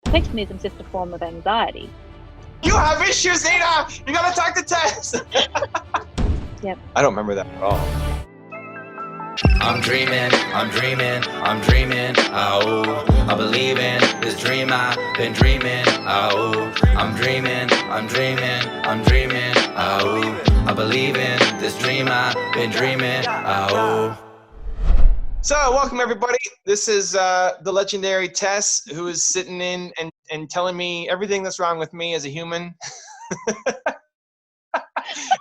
Perfectionism is just a form of anxiety. You have issues, Zena! You gotta talk to Tess! Yep. I don't remember that at all. I'm dreaming, oh, I believe in this dream I've been dreaming, oh, I'm dreaming, oh, I believe in this dream I've been dreaming, oh. So, welcome everybody. This is the legendary Tess, who is sitting in and telling me everything that's wrong with me as a human.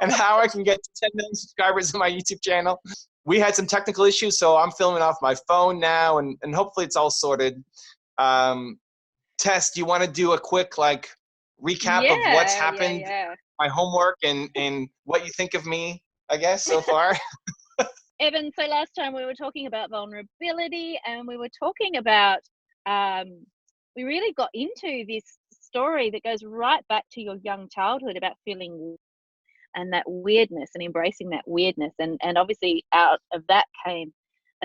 And how I can get to 10 million subscribers on my YouTube channel. We had some technical issues, so I'm filming off my phone now, and hopefully it's all sorted. Tess, do you want to do a quick recap of what's happened, my homework, and what you think of me, I guess, so far? Evan, so last time we were talking about vulnerability, and we were talking about, we really got into this story that goes right back to your young childhood about feeling and that weirdness and embracing that weirdness. And obviously out of that came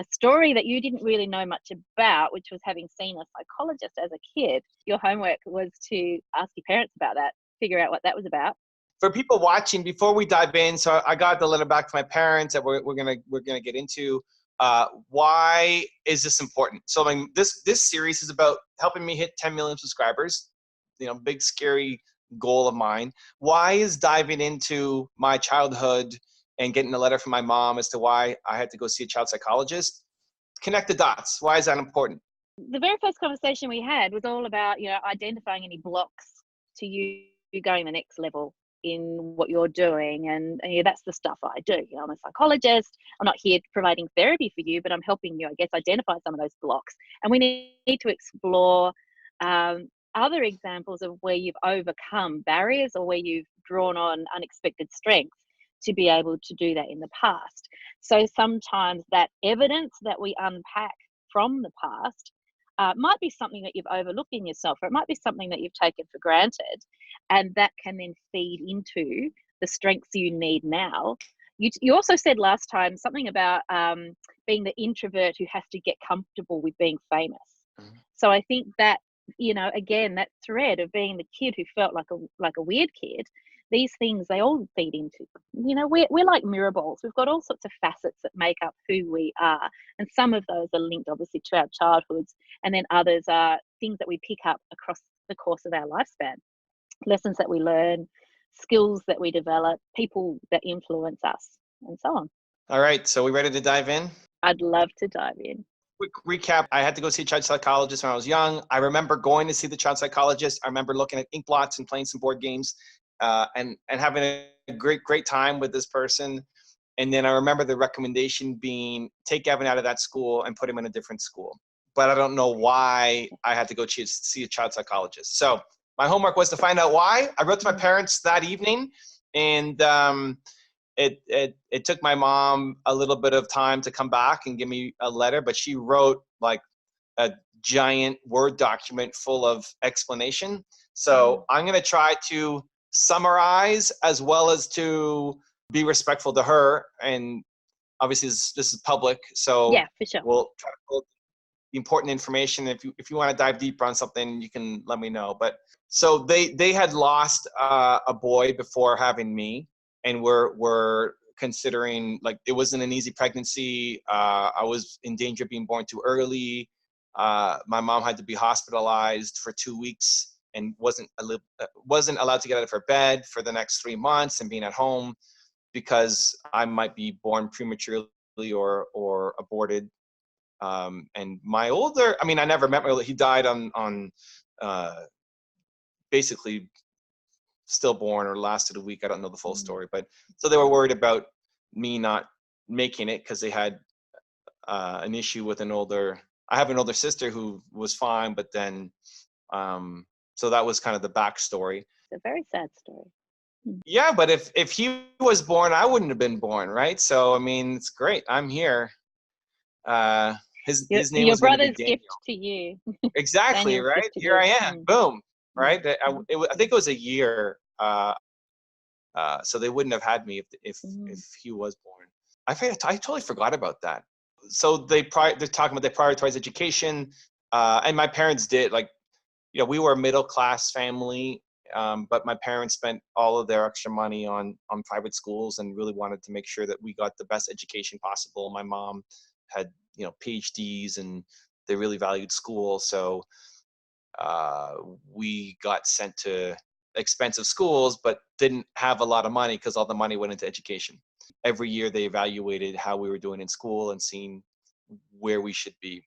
a story that you didn't really know much about, which was having seen a psychologist as a kid. Your homework was to ask your parents about that, figure out what that was about. For people watching, before we dive in, so I got the letter back from my parents that we're gonna get into. Why is this important? So this series is about helping me hit 10 million subscribers. You know, big scary goal of mine. Why is diving into my childhood and getting a letter from my mom as to why I had to go see a child psychologist? Connect the dots. Why is that important? The very first conversation we had was all about, identifying any blocks to you going the next level in what you're doing. And that's the stuff I do. I'm a psychologist. I'm not here providing therapy for you, but I'm helping you, I guess, identify some of those blocks. And we need to explore other examples of where you've overcome barriers or where you've drawn on unexpected strengths to be able to do that in the past. So sometimes that evidence that we unpack from the past might be something that you've overlooked in yourself, or it might be something that you've taken for granted, and that can then feed into the strengths you need now. You also said last time something about being the introvert who has to get comfortable with being famous. Mm-hmm. So I think that, again, that thread of being the kid who felt like a weird kid, these things, they all feed into, we're like mirror balls. We've got all sorts of facets that make up who we are. And some of those are linked obviously to our childhoods. And then others are things that we pick up across the course of our lifespan. Lessons that we learn, skills that we develop, people that influence us, and so on. All right. So we ready to dive in? I'd love to dive in. Quick recap. I had to go see a child psychologist when I was young. I remember going to see the child psychologist. I remember looking at ink blots and playing some board games and having a great time with this person. And then I remember the recommendation being take Evan out of that school and put him in a different school. But I don't know why I had to go see a child psychologist. So my homework was to find out why. I wrote to my parents that evening, and it took my mom a little bit of time to come back and give me a letter, but she wrote like a giant Word document full of explanation. So I'm going to try to summarize as well as to be respectful to her. And obviously this is public, so yeah, for sure. We'll try to pull the important information. If you want to dive deeper on something, you can let me know. But so they had lost a boy before having me, and we're considering, like, it wasn't an easy pregnancy. I was in danger of being born too early. My mom had to be hospitalized for 2 weeks and wasn't allowed to get out of her bed for the next 3 months, and being at home because I might be born prematurely or aborted. And my older, I never met my older, he died on basically stillborn or lasted a week. I don't know the full story, but so they were worried about me not making it because they had an issue with I have an older sister who was fine, but then, so that was kind of the backstory. It's a very sad story. Yeah, but if he was born, I wouldn't have been born, right? So, it's great. I'm here. His name your was going to be brother's Daniel. gift to you. Exactly, Daniel's right? Here I am. Boom, right? I think it was a year. So they wouldn't have had me if he was born. I totally forgot about that. So they're talking about they prioritize education, and my parents did. Like, we were a middle class family, but my parents spent all of their extra money on private schools and really wanted to make sure that we got the best education possible. My mom had, PhDs, and they really valued school. So we got sent to expensive schools, but didn't have a lot of money because all the money went into education. Every year they evaluated how we were doing in school and seeing where we should be.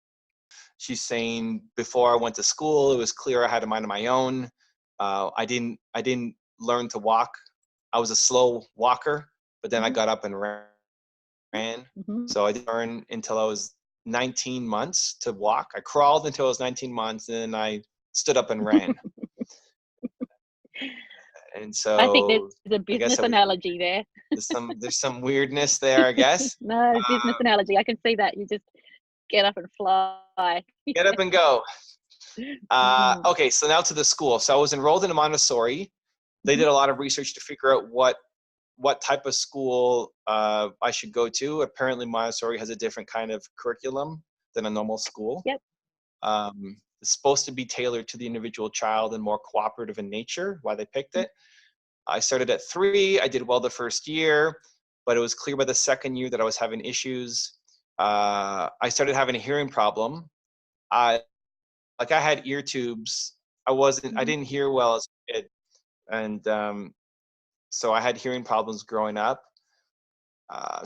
She's saying before I went to school, it was clear I had a mind of my own. I didn't learn to walk. I was a slow walker, but then I got up and ran. Mm-hmm. So I didn't learn until I was 19 months to walk. I crawled until I was 19 months, and then I stood up and ran. And so I think there's a I guess business analogy there. there's some weirdness there, I guess. No, business analogy. I can see that. You just get up and fly. Get up and go. Okay, so now to the school. So I was enrolled in a Montessori. They did a lot of research to figure out what type of school I should go to. Apparently Montessori has a different kind of curriculum than a normal school. Yep. It's supposed to be tailored to the individual child and more cooperative in nature, why they picked it. I started at 3. I did well the first year, but it was clear by the second year that I was having issues. I started having a hearing problem. I had ear tubes. I didn't hear well as a kid. And so I had hearing problems growing up.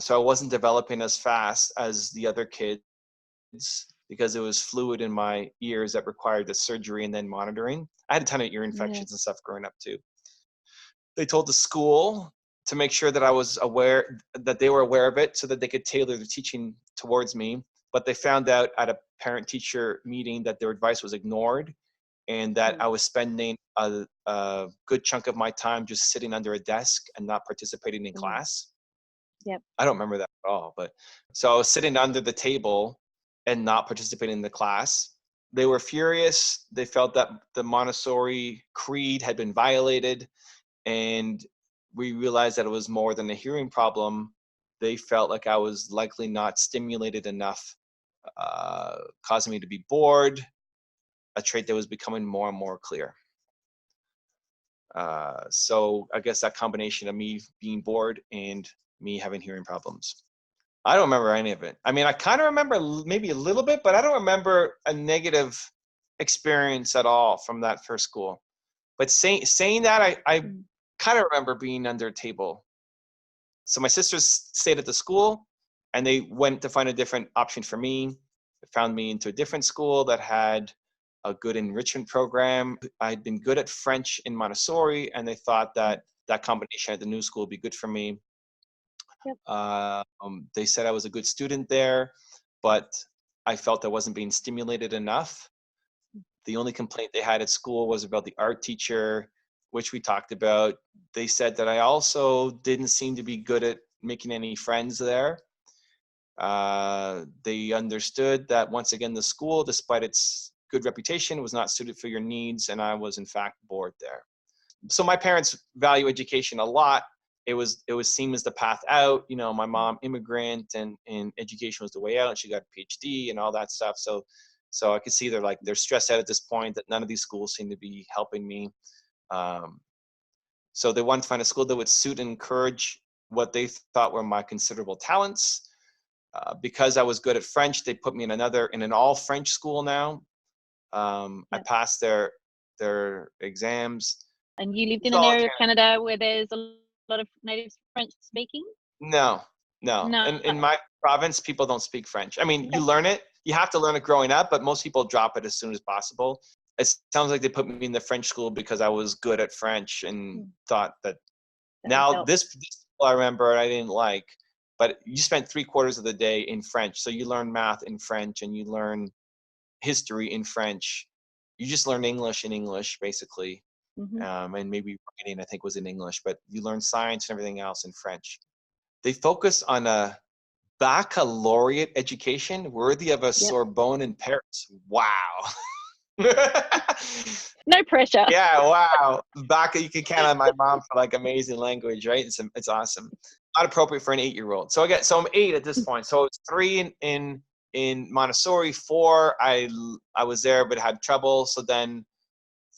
So I wasn't developing as fast as the other kids because it was fluid in my ears that required the surgery and then monitoring. I had a ton of ear infections and stuff growing up too. They told the school to make sure that I was aware, that they were aware of it so that they could tailor the teaching towards me. But they found out at a parent-teacher meeting that their advice was ignored, and that I was spending a good chunk of my time just sitting under a desk and not participating in class. Yep. I don't remember that at all, but so I was sitting under the table and not participating in the class. They were furious. They felt that the Montessori creed had been violated, and we realized that it was more than a hearing problem. They felt like I was likely not stimulated enough, causing me to be bored, a trait that was becoming more and more clear. So I guess that combination of me being bored and me having hearing problems. I don't remember any of it. I mean, I kind of remember maybe a little bit, but I don't remember a negative experience at all from that first school. But saying that, I kind of remember being under a table. So my sisters stayed at the school, and they went to find a different option for me. They found me into a different school that had a good enrichment program. I'd been good at French in Montessori, and they thought that that combination at the new school would be good for me. Yep. They said I was a good student there, but I felt I wasn't being stimulated enough. The only complaint they had at school was about the art teacher, which we talked about. They said that I also didn't seem to be good at making any friends there. They understood that, once again, the school, despite its good reputation, was not suited for your needs, and I was in fact bored there. So my parents value education a lot. It was seen as the path out. You know, my mom, immigrant, and education was the way out. She got a PhD and all that stuff. So I could see they're stressed out at this point that none of these schools seem to be helping me. So they wanted to find a school that would suit and encourage what they thought were my considerable talents. Because I was good at French, they put me in an all French school now. I passed their exams. And you lived in an area of Canada where there's a lot of native French speaking? No. In my province, people don't speak French. I mean, you learn it. You have to learn it growing up, but most people drop it as soon as possible. It sounds like they put me in the French school because I was good at French and thought that now this school I remember I didn't like, but you spent 3/4 of the day in French. So you learn math in French and you learn history in French. You just learn English in English, basically. And maybe writing, I think, was in English, but you learn science and everything else in French. They focus on a baccalaureate education worthy of a Sorbonne in Paris. Wow. No pressure. Yeah, wow. You can count on my mom for amazing language, right? It's awesome. Not appropriate for an 8-year-old. So I'm 8 at this point. So it's 3 in Montessori, 4 I was there but had trouble. So then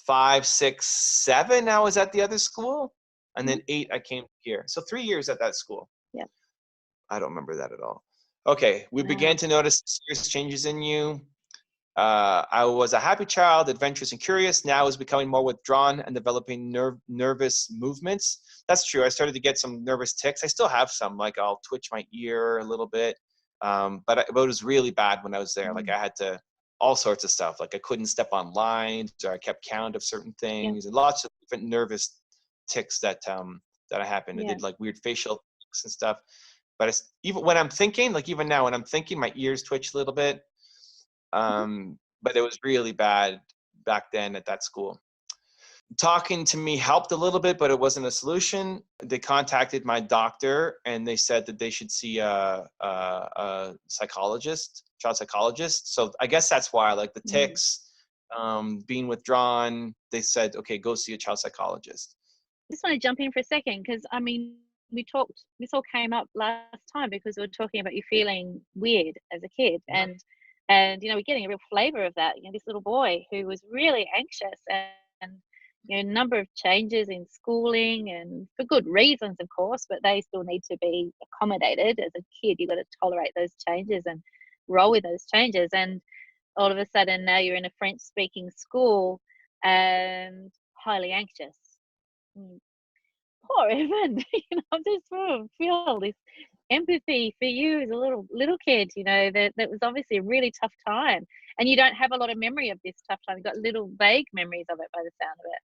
5, 6, 7, I was at the other school. And then 8, I came here. So 3 years at that school. Yeah. I don't remember that at all. Okay. We began to notice serious changes in you. I was a happy child, adventurous and curious. Now I was becoming more withdrawn and developing nervous movements. That's true. I started to get some nervous tics. I still have some, like I'll twitch my ear a little bit. But it was really bad when I was there. Like I had to, all sorts of stuff. Like I couldn't step on lines, or I kept count of certain things, and lots of different nervous tics that I happened. I did like weird facial tics and stuff. But even when I'm thinking, like even now when I'm thinking, my ears twitch a little bit. But it was really bad back then at that school. Talking to me helped a little bit, but it wasn't a solution. They contacted my doctor and they said that they should see a psychologist, child psychologist. So I guess that's why, like the tics, being withdrawn, they said, okay, go see a child psychologist. I just want to jump in for a second, because I mean, this all came up last time because we were talking about you feeling weird as a kid. And we're getting a real flavor of that. This little boy who was really anxious, and a number of changes in schooling, and for good reasons, of course, but they still need to be accommodated. As a kid, you've got to tolerate those changes and roll with those changes. And all of a sudden now you're in a French-speaking school and highly anxious. Poor Evan. I just feel this empathy for you as a little kid, that was obviously a really tough time, and you don't have a lot of memory of this tough time. You've got little vague memories of it by the sound of it.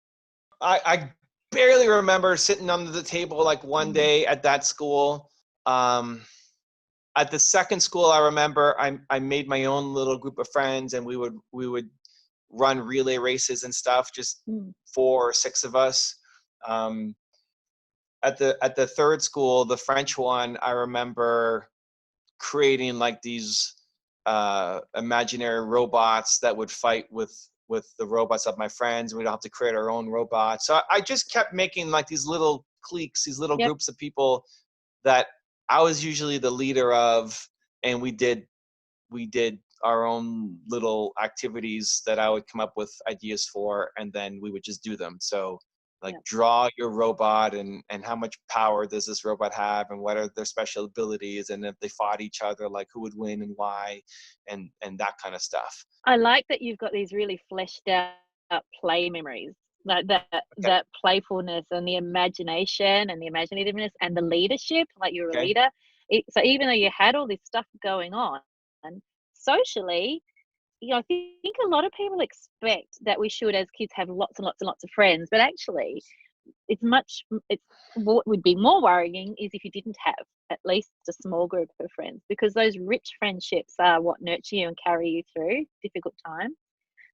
I barely remember sitting under the table like one day at that school. At the second school, I remember I made my own little group of friends, and we would run relay races and stuff, just 4 or 6 of us. At the third school, the French one, I remember creating like these imaginary robots that would fight with the robots of my friends. We'd have to create our own robots. So I just kept making like these little cliques, these little groups of people that I was usually the leader of, and we did our own little activities that I would come up with ideas for, and then we would just do them. So like draw your robot, and how much power does this robot have, and what are their special abilities, and if they fought each other, like who would win and why, and that kind of stuff. I like that you've got these really fleshed out play memories, like that playfulness and the imagination and the imaginativeness and the leadership, like you're a leader. So even though you had all this stuff going on, and socially, I think a lot of people expect that we should, as kids, have lots and lots and lots of friends, but actually what would be more worrying is if you didn't have at least a small group of friends, because those rich friendships are what nurture you and carry you through difficult times.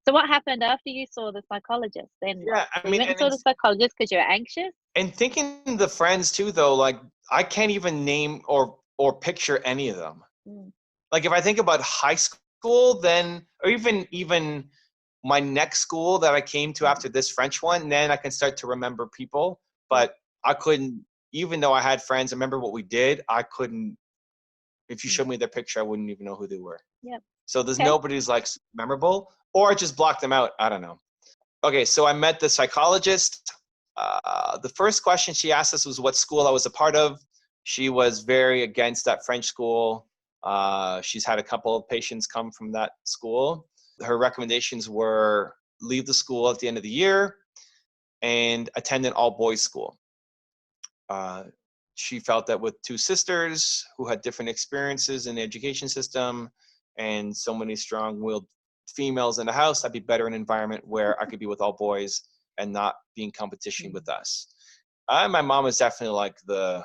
So what happened after you saw the psychologist then? Yeah, I mean, you went and saw the psychologist because you're anxious? And thinking the friends too, though, like I can't even name or picture any of them. Like if I think about high school, then, or even my next school that I came to after this French one, then I can start to remember people. But I couldn't, even though I had friends, I remember what we did, I couldn't, if you showed me their picture, I wouldn't even know who they were. So there's nobody who's like memorable, or I just blocked them out. I don't know. Okay, so I met the psychologist. The first question she asked us was what school I was a part of. She was very against that French school. She's had a couple of patients come from that school. Her recommendations were leave the school at the end of the year and attend an all-boys school. She felt that with 2 sisters who had different experiences in the education system and so many strong-willed females in the house, that'd be better in an environment where I could be with all boys and not be in competition with us. My mom was definitely like the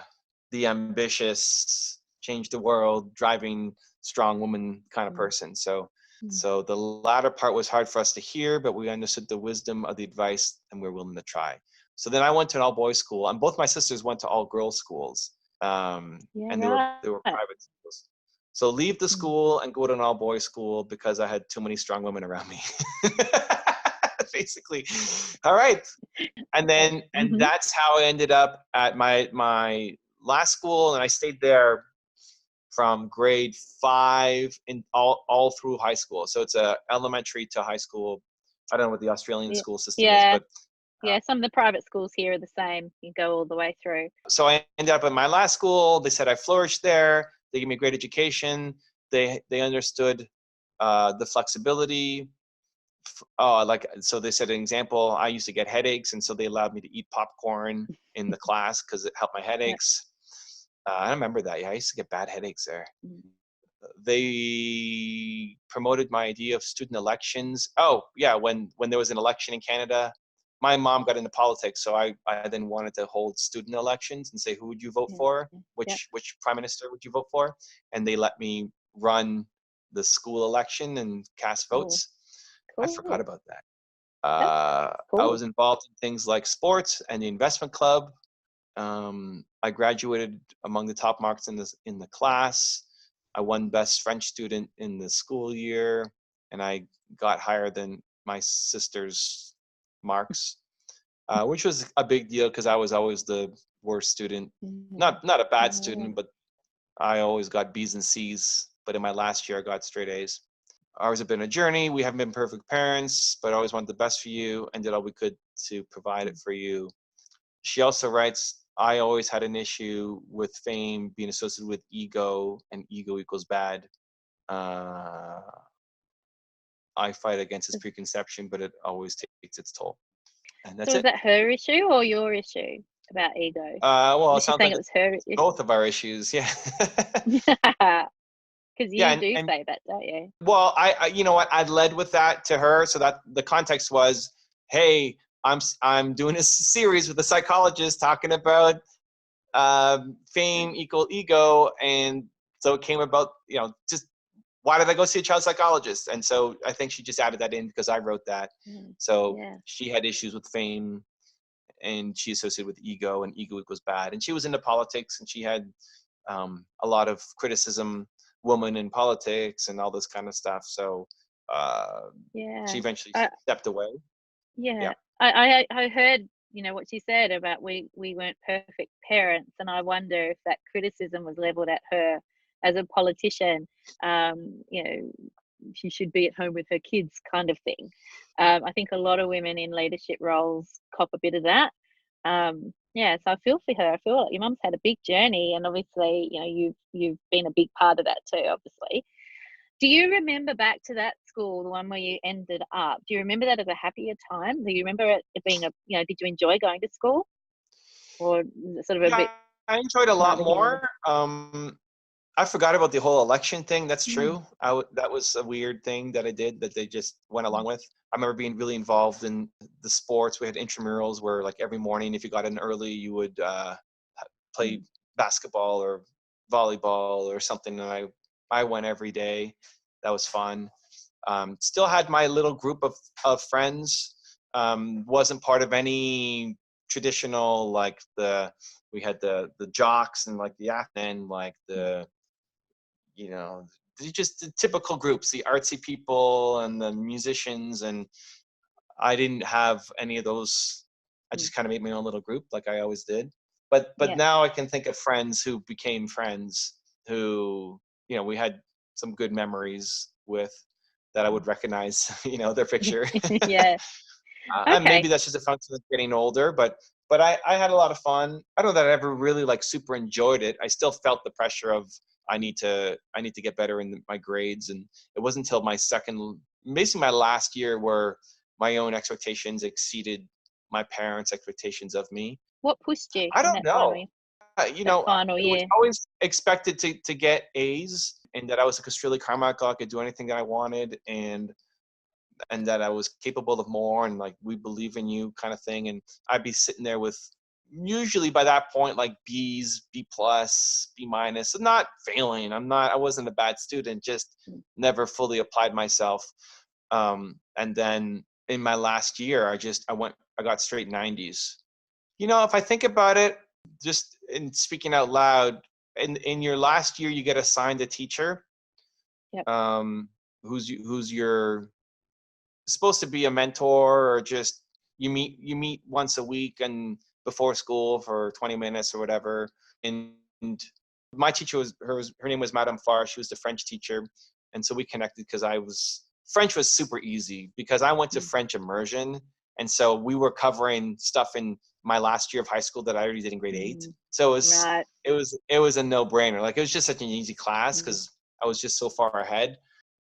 ambitious, change the world, driving, strong woman kind of person. So the latter part was hard for us to hear, but we understood the wisdom of the advice and we were willing to try. So then I went to an all-boys school, and both my sisters went to all-girls schools, and they were private schools. So leave the school and go to an all-boys school because I had too many strong women around me. Basically. All right. And then that's how I ended up at my last school, and I stayed there from grade 5 and all through high school. So it's a elementary to high school I don't know what the Australian Yeah. school system is, Yeah. but Yeah, some of the private schools here are the same. You go all the way through. so I ended up at my last school. They said I flourished there. They gave me a great education. They understood the flexibility. So they said an example. I used to get headaches, and so they allowed me to eat popcorn in the class because it helped my headaches. I remember that. Yeah, I used to get bad headaches there. Mm. They promoted my idea of student elections. Oh yeah, when there was an election in Canada, my mom got into politics, so I then wanted to hold student elections and say, who would you vote for? Which prime minister would you vote for? And they let me run the school election and cast votes. Cool. I forgot about that. Cool. I was involved in things like sports and the investment club. I graduated among the top marks in the class. I won best French student in the school year, and I got higher than my sister's marks, which was a big deal because I was always the worst student. Not a bad student, but I always got B's and C's. But in my last year, I got straight A's. Ours have been a journey. We haven't been perfect parents, but I always wanted the best for you and did all we could to provide it for you. She also writes, I always had an issue with fame being associated with ego, and ego equals bad. I fight against this preconception, but it always takes its toll. And that's so is that her issue or your issue about ego? Well, it She's sounds saying like it was her issue. both of our issues, yeah. Because you do say that, don't you? Well, I you know what, I led with that to her, so that the context was, hey, I'm doing a series with a psychologist talking about fame equal ego, and so it came about, just why did I go see a child psychologist? And so I think she just added that in because I wrote that. So she had issues with fame, and she associated with ego, and ego equals bad. And she was into politics, and she had a lot of criticism, woman in politics, and all this kind of stuff. So she eventually stepped away. Yeah. I heard, what she said about we weren't perfect parents, and I wonder if that criticism was leveled at her as a politician. She should be at home with her kids kind of thing. I think a lot of women in leadership roles cop a bit of that. So I feel for her. I feel like your mum's had a big journey, and obviously, you've been a big part of that too, obviously. Do you remember back to that school, the one where you ended up? Do you remember that as a happier time? Do you remember it being did you enjoy going to school? Or sort of a bit? I enjoyed a lot more. I forgot about the whole election thing. That's true. That was a weird thing that I did that they just went along with. I remember being really involved in the sports. We had intramurals where, like, every morning, if you got in early, you would play basketball or volleyball or something. And I went every day. That was fun. Still had my little group of friends. Wasn't part of any traditional, like we had the jocks and like the and like the just the typical groups, the artsy people and the musicians, and I didn't have any of those. I just kind of made my own little group like I always did. But now I can think of friends who became friends who, we had some good memories with, that I would recognize, their picture. Yeah. And maybe that's just a function of getting older, but I had a lot of fun. I don't know that I ever really super enjoyed it. I still felt the pressure of, I need to get better in my grades. And it wasn't until basically my last year where my own expectations exceeded my parents' expectations of me. What pushed you? I don't know. Final year. I was always expected to get A's, and that I was like a Australian Carmichael. I could do anything that I wanted, and that I was capable of more, and like, we believe in you kind of thing. And I'd be sitting there with, usually by that point, like B's, B plus, B minus. So not failing. I wasn't a bad student, just never fully applied myself. And then in my last year, I got straight 90s. If I think about it, just in speaking out loud, in your last year, you get assigned a teacher. Who's your supposed to be a mentor, or just you meet once a week and before school for 20 minutes or whatever. And my teacher her name was Madame Farr. She was the French teacher, and so we connected because I was French was super easy because I went to French immersion. And so we were covering stuff in my last year of high school that I already did in grade 8. So Right. it was a no-brainer. Like, it was just such an easy class because I was just so far ahead.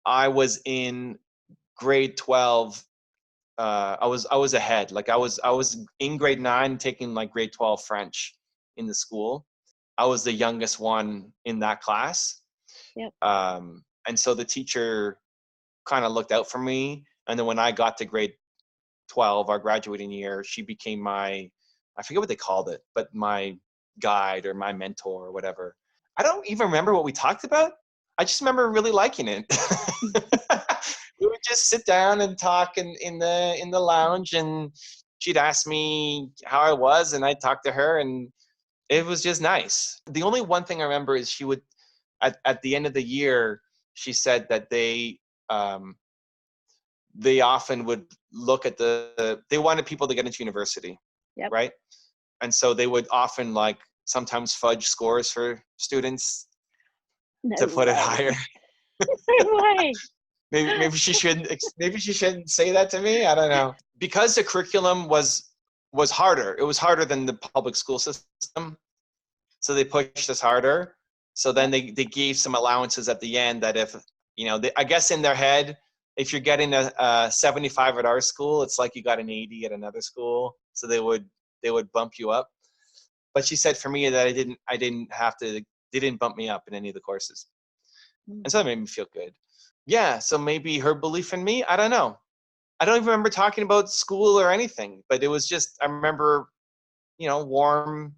I was in grade 12. I was ahead. Like, I was in grade 9 taking like grade 12 French in the school. I was the youngest one in that class. Yep. And so the teacher kind of looked out for me. And then when I got to grade 12, our graduating year, she became I forget what they called it, but my guide or my mentor or whatever. I don't even remember what we talked about. I just remember really liking it. We would just sit down and talk in the lounge, and she'd ask me how I was, and I'd talk to her, and it was just nice. The only one thing I remember is she would, at the end of the year, she said that they often would look at they wanted people to get into university. Yep. Right? And so they would often like sometimes fudge scores for students to put it higher. No way. Maybe she shouldn't say that to me. I don't know. Because the curriculum was harder. It was harder than the public school system. So they pushed us harder. So then they gave some allowances at the end that if, I guess in their head, if you're getting a 75 at our school, it's like you got an 80 at another school. So they would bump you up. But she said for me that they didn't bump me up in any of the courses. And so that made me feel good. Yeah. So maybe her belief in me, I don't know. I don't even remember talking about school or anything, but it was just, I remember, warm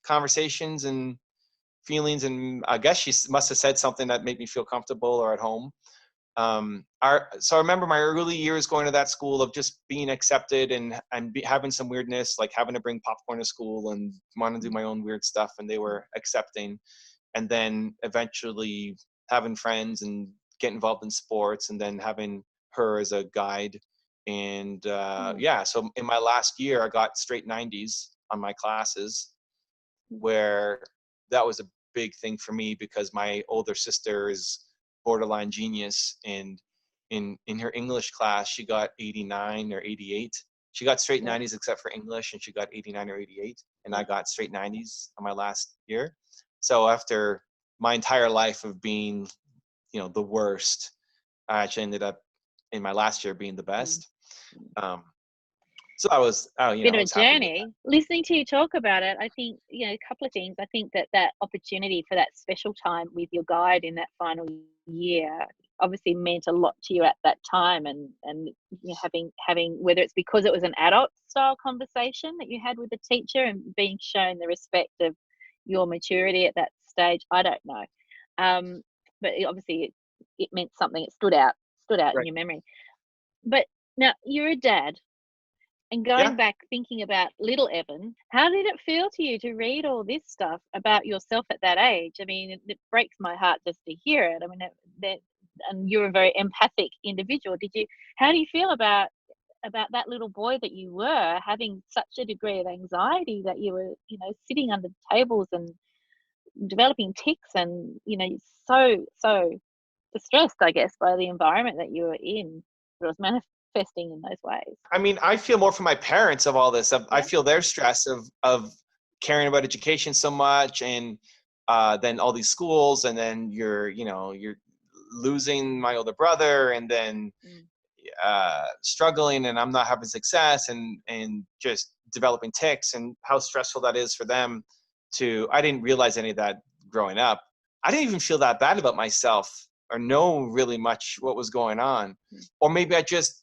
conversations and feelings. And I guess she must have said something that made me feel comfortable or at home. So I remember my early years going to that school of just being accepted and having some weirdness, like having to bring popcorn to school and want to do my own weird stuff, and they were accepting. And then eventually having friends and get involved in sports, and then having her as a guide. And so in my last year, I got straight 90s on my classes, where that was a big thing for me because my older sister is borderline genius, and in her English class she got 89 or 88. She got straight 90s except for English, and she got 89 or 88, and I got straight 90s on my last year. So after my entire life of being the worst, I actually ended up in my last year being the best. So I was bit of a journey. Listening to you talk about it, I think a couple of things. I think that opportunity for that special time with your guide in that final year obviously meant a lot to you at that time, and having whether it's because it was an adult style conversation that you had with the teacher and being shown the respect of your maturity at that stage, I don't know, but obviously it meant something. It stood out right in your memory. But now you're a dad. And going back, thinking about little Evan, how did it feel to you to read all this stuff about yourself at that age? I mean, it breaks my heart just to hear it. I mean, and you're a very empathic individual. How do you feel about that little boy that you were, having such a degree of anxiety that you were, sitting under tables and developing tics, and so distressed, I guess, by the environment that you were in? It was manifesting in those ways. I mean, I feel more for my parents of all this. I feel their stress of caring about education so much, and then all these schools, and then you're losing my older brother, and then struggling, and I'm not having success, and just developing tics, and how stressful that is for them. I didn't realize any of that growing up. I didn't even feel that bad about myself or know really much what was going on. Or maybe I just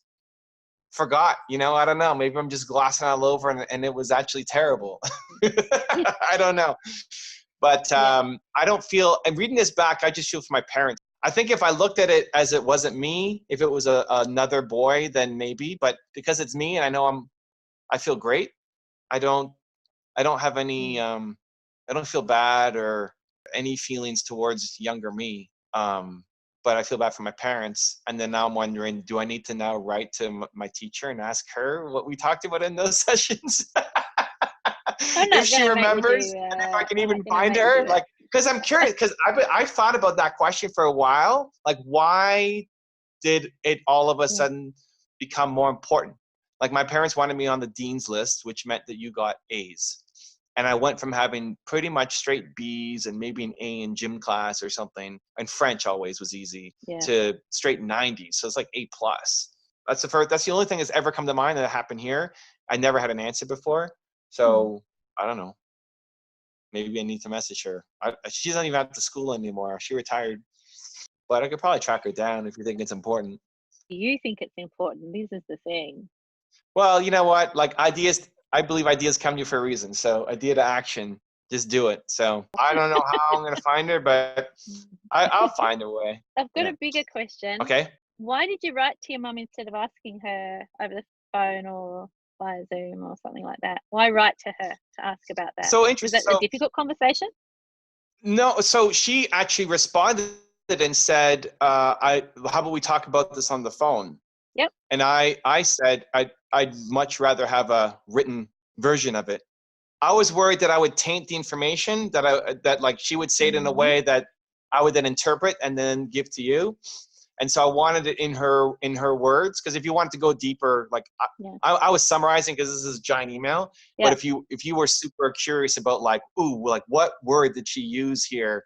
forgot, I don't know. Maybe I'm just glossing all over, and it was actually terrible. I don't know. But I don't feel, and reading this back, I just feel for my parents. I think if I looked at it as it wasn't me, if it was another boy, then maybe, but because it's me and I know I feel great. I don't have any, I don't feel bad or any feelings towards younger me. But I feel bad for my parents. And then now I'm wondering, do I need to now write to my teacher and ask her what we talked about in those sessions? If she remembers, and if I can even find her, because I'm curious, because I've thought about that question for a while. Like, why did it all of a sudden become more important? Like my parents wanted me on the dean's list, which meant that you got A's. And I went from having pretty much straight B's and maybe an A in gym class or something, and French always was easy, to straight 90s. So it's like A plus. That's the only thing that's ever come to mind that happened here. I never had an answer before. So I don't know. Maybe I need to message her. She's not even at the school anymore. She retired. But I could probably track her down if you think it's important. You think it's important. This is the thing. Well, you know what? Like ideas, I believe ideas come to you for a reason. So idea to action, just do it. So I don't know how I'm going to find her, but I'll find a way. I've got a bigger question. Okay. Why did you write to your mum instead of asking her over the phone or via Zoom or something like that? Why write to her to ask about that? So interesting. Was that a difficult conversation? No. So she actually responded and said, how about we talk about this on the phone? Yep. And I said, I'd much rather have a written version of it. I was worried that I would taint the information, that like she would say it in a way that I would then interpret and then give to you. And so I wanted it in her words, because if you wanted to go deeper, like I was summarizing because this is a giant email. But if you were super curious about like, what word did she use here,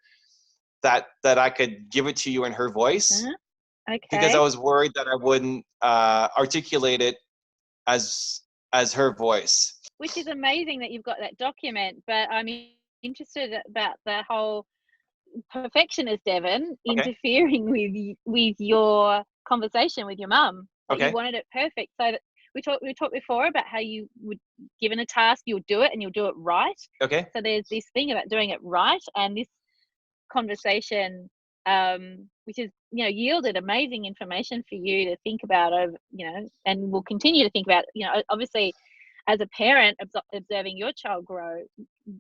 that I could give it to you in her voice. Okay. Because I was worried that I wouldn't articulate it as her voice. Which is amazing that you've got that document, but I'm interested about the whole perfectionist Devon interfering with your conversation with your mum. You wanted it perfect. So that we talked before about how you would, given a task, you'll do it and you'll do it right. Okay. So there's this thing about doing it right, and this conversation, which has yielded amazing information for you to think about over, and will continue to think about. Obviously, as a parent observing your child grow,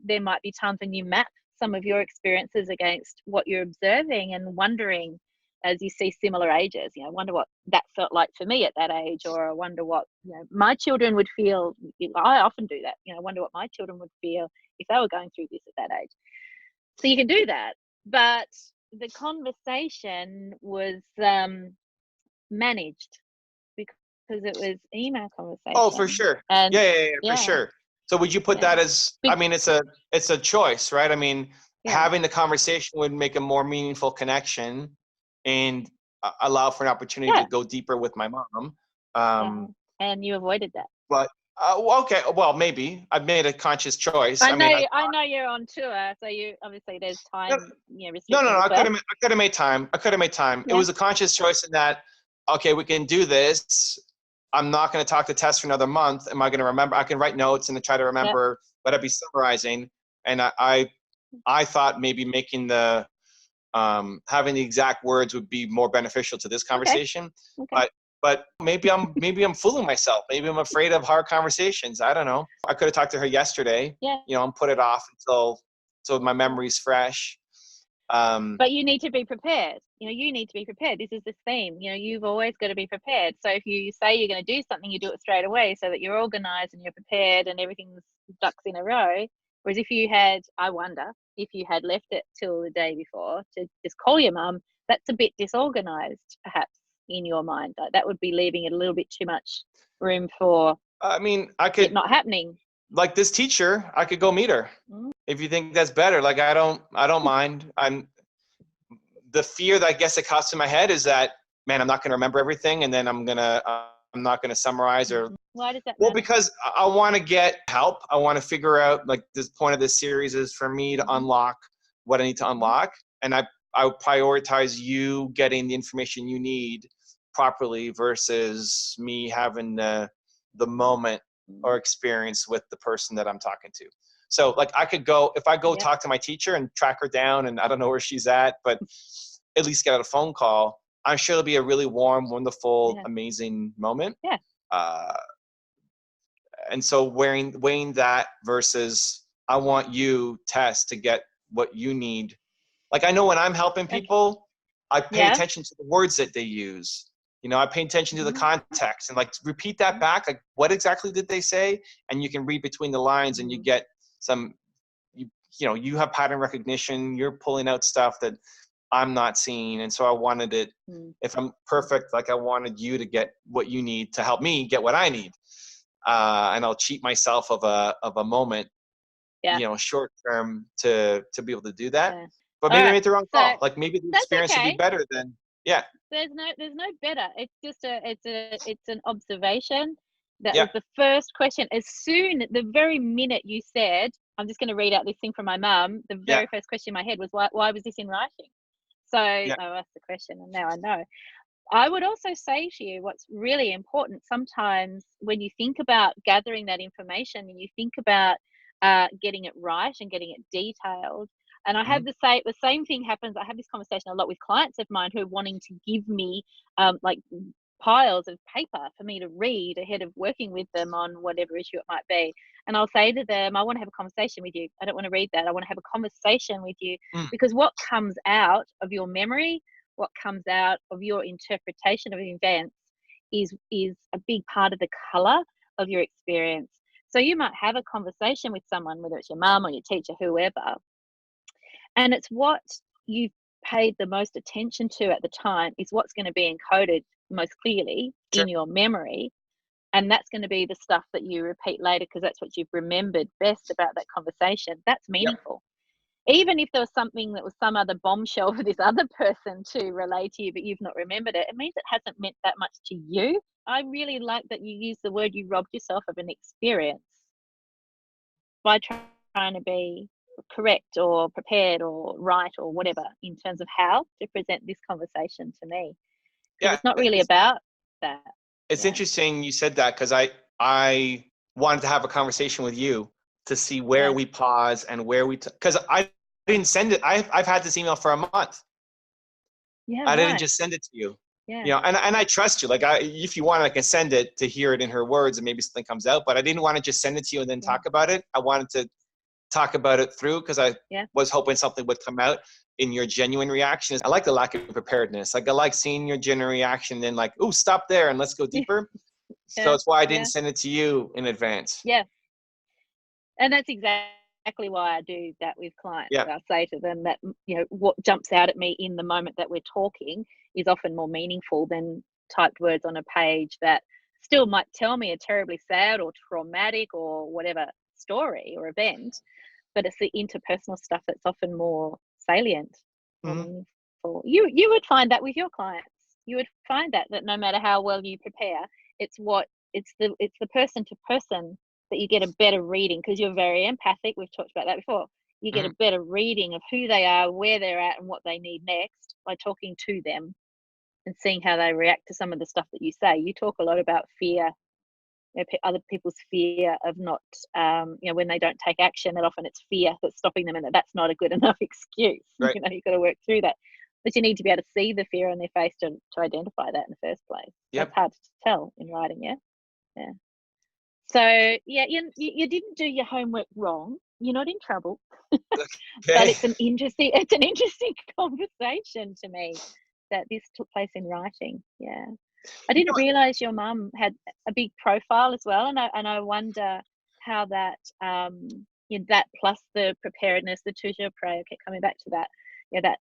there might be times when you map some of your experiences against what you're observing and wondering, as you see similar ages, I wonder what that felt like for me at that age, or I wonder what my children would feel. I often do that. I wonder what my children would feel if they were going through this at that age. So you can do that, but the conversation was managed because it was email conversation. Oh, for sure. And for sure. So would you put that as, I mean, it's a choice, right? I mean, having the conversation would make a more meaningful connection and allow for an opportunity to go deeper with my mom. And you avoided that. But okay, well, maybe I've made a conscious choice. I know you're on tour, so you obviously there's time. No. I could have made time. Yeah. It was a conscious choice in that. Okay, we can do this. I'm not going to talk to Tess for another month. Am I going to remember? I can write notes and try to remember what I'd be summarizing. And I thought maybe making the having the exact words would be more beneficial to this conversation. Okay. But maybe I'm fooling myself. Maybe I'm afraid of hard conversations. I don't know. I could have talked to her yesterday. Yeah. And put it off until so my memory's fresh. But you need to be prepared. You need to be prepared. This is the theme. You've always got to be prepared. So if you say you're going to do something, you do it straight away so that you're organized and you're prepared and everything's ducks in a row. Whereas if you had, I wonder, if you had left it till the day before to just call your mum, that's a bit disorganized, perhaps, in your mind. Like, that would be leaving it a little bit too much room for it not happening. Like this teacher, I could go meet her. If you think that's better. Like I don't mind. The fear that I guess it comes to my head is that, man, I'm not going to remember everything, and then I'm not going to summarize or. Why does that matter? Well, because I want to get help. I want to figure out, like, this point of this series is for me to unlock what I need to unlock, and I would prioritize you getting the information you need properly versus me having the moment or experience with the person that I'm talking to. So like I could go, if I go talk to my teacher and track her down, and I don't know where she's at, but at least get a phone call, I'm sure it'll be a really warm, wonderful, amazing moment. Yeah. And so weighing that versus I want you, Tess, to get what you need. Like I know when I'm helping people, I pay attention to the words that they use. I pay attention to the context and like repeat that back. Like what exactly did they say? And you can read between the lines and you get some, you have pattern recognition. You're pulling out stuff that I'm not seeing. And so I wanted it, Mm. if I'm perfect, like I wanted you to get what you need to help me get what I need. And I'll cheat myself of a moment, Yeah. you know, short term to be able to do that. Yeah. But All maybe I right. made the wrong So call. Like maybe the that's experience would be okay. better than, yeah. There's no better. It's just it's an observation. That Yeah. was the first question. As soon, the very minute you said, I'm just going to read out this thing from my mum, the Yeah. very first question in my head was, why was this in writing? So Yeah. I asked the question, and now I know. I would also say to you, what's really important sometimes when you think about gathering that information and you think about getting it right and getting it detailed. And I have Mhm. the same thing happens. I have this conversation a lot with clients of mine who are wanting to give me like piles of paper for me to read ahead of working with them on whatever issue it might be. And I'll say to them, I want to have a conversation with you. I don't want to read that. I want to have a conversation with you, Mm. because what comes out of your memory, what comes out of your interpretation of events is a big part of the color of your experience. So you might have a conversation with someone, whether it's your mum or your teacher, whoever, and it's what you've paid the most attention to at the time is what's going to be encoded most clearly Sure. in your memory. And that's going to be the stuff that you repeat later because that's what you've remembered best about that conversation. That's meaningful. Even if there was something that was some other bombshell for this other person to relay to you, but you've not remembered it, it means it hasn't meant that much to you. I really like that you use the word, you robbed yourself of an experience by trying to be correct or prepared or right or whatever in terms of how to present this conversation to me. Because Yeah. it's not really about that. It's Yeah. interesting you said that, because I wanted to have a conversation with you to see where Yeah. we pause and where we, because I didn't send it. I've had this email for a month. Yeah. I didn't Right. just send it to you. Yeah. You know, and I trust you. Like, if you want, I can send it to hear it in her words and maybe something comes out. But I didn't want to just send it to you and then Yeah. talk about it. I wanted to talk about it through, because I Yeah. was hoping something would come out in your genuine reaction. I like the lack of preparedness. Like, I like seeing your genuine reaction and then like, oh, stop there and let's go deeper. So Yeah. it's why I didn't Yeah. send it to you in advance. Yeah. And that's exactly why I do that with clients. Yeah. I say to them that, you know, what jumps out at me in the moment that we're talking is often more meaningful than typed words on a page that still might tell me a terribly sad or traumatic or whatever story or event, but it's the interpersonal stuff that's often more salient, more Mhm. meaningful. You would find that with your clients. You would find that no matter how well you prepare, it's the person to person that you get a better reading, because you're very empathic. We've talked about that before. You get a Mhm. better reading of who they are, where they're at, and what they need next by talking to them and seeing how they react to some of the stuff that you say. You talk a lot about fear, you know, other people's fear of not, you know, when they don't take action, that often it's fear that's stopping them, and that's not a good enough excuse. Right. You know, you've got to work through that. But you need to be able to see the fear on their face to identify that in the first place. Yep. That's hard to tell in writing, yeah? Yeah. So yeah, you didn't do your homework wrong. You're not in trouble. But Okay. it's an interesting conversation to me that this took place in writing. Yeah. I You didn't know, realize your mum had a big profile as well, and I wonder how that you know, that plus the preparedness, the toujours pré, I keep coming back to that. Yeah, that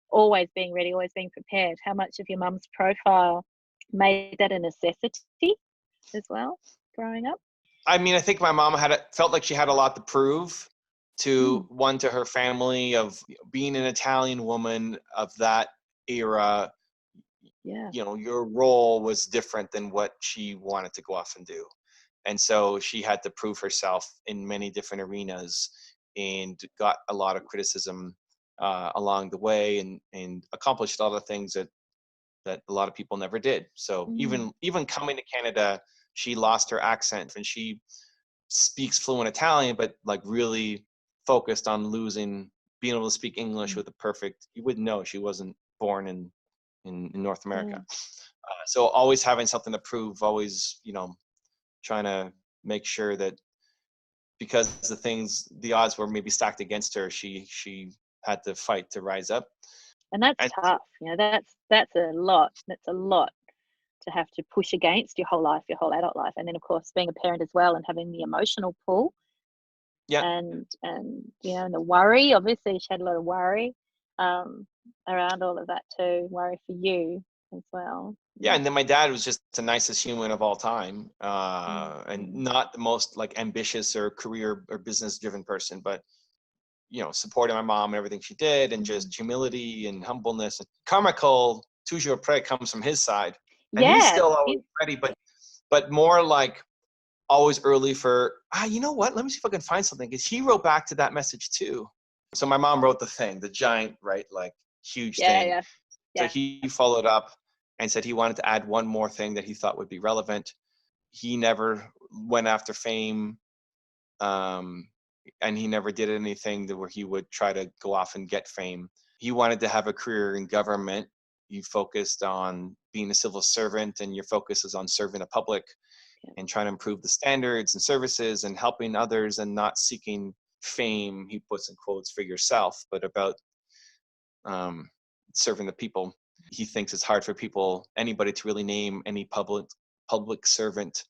always being ready, always being prepared. How much of your mum's profile made that a necessity as well growing up? I mean, I think my mom felt like she had a lot to prove to Mm, to her family, of being an Italian woman of that era. yeah. You know, your role was different than what she wanted to go off and do. And so she had to prove herself in many different arenas and got a lot of criticism along the way, and accomplished all the things that a lot of people never did. So Mm, even coming to Canada, she lost her accent, and she speaks fluent Italian, but like really focused on being able to speak English mm, with a perfect. You wouldn't know she wasn't born in North yeah. America. So always having something to prove, always, you know, trying to make sure that, because the odds were maybe stacked against her, she had to fight to rise up. And that's And tough. You know, that's a lot. That's a lot to have to push against your whole life, your whole adult life. And then of course being a parent as well and having the emotional pull yeah, and you know, and the worry. Obviously she had a lot of worry. around all of that too. Worry for you as well. Yeah, and then my dad was just the nicest human of all time, and Mm-hmm. not the most like ambitious or career or business driven person, but supporting my mom and everything she did, and just humility and humbleness. And Carmichael, toujours prêt, comes from his side, and he's Yeah. still always ready, but more like always early for, you know what? Let me see if I can find something, because he wrote back to that message too. So my mom wrote the giant, right, like huge thing. Yeah. So Yeah. he followed up and said he wanted to add one more thing that he thought would be relevant. He never went after fame, and he never did anything where he would try to go off and get fame. He wanted to have a career in government. He focused on being a civil servant, and your focus is on serving the public and trying to improve the standards and services and helping others, and not seeking fame, he puts in quotes, for yourself, but about serving the people. He thinks it's hard for anybody to really name any public servant,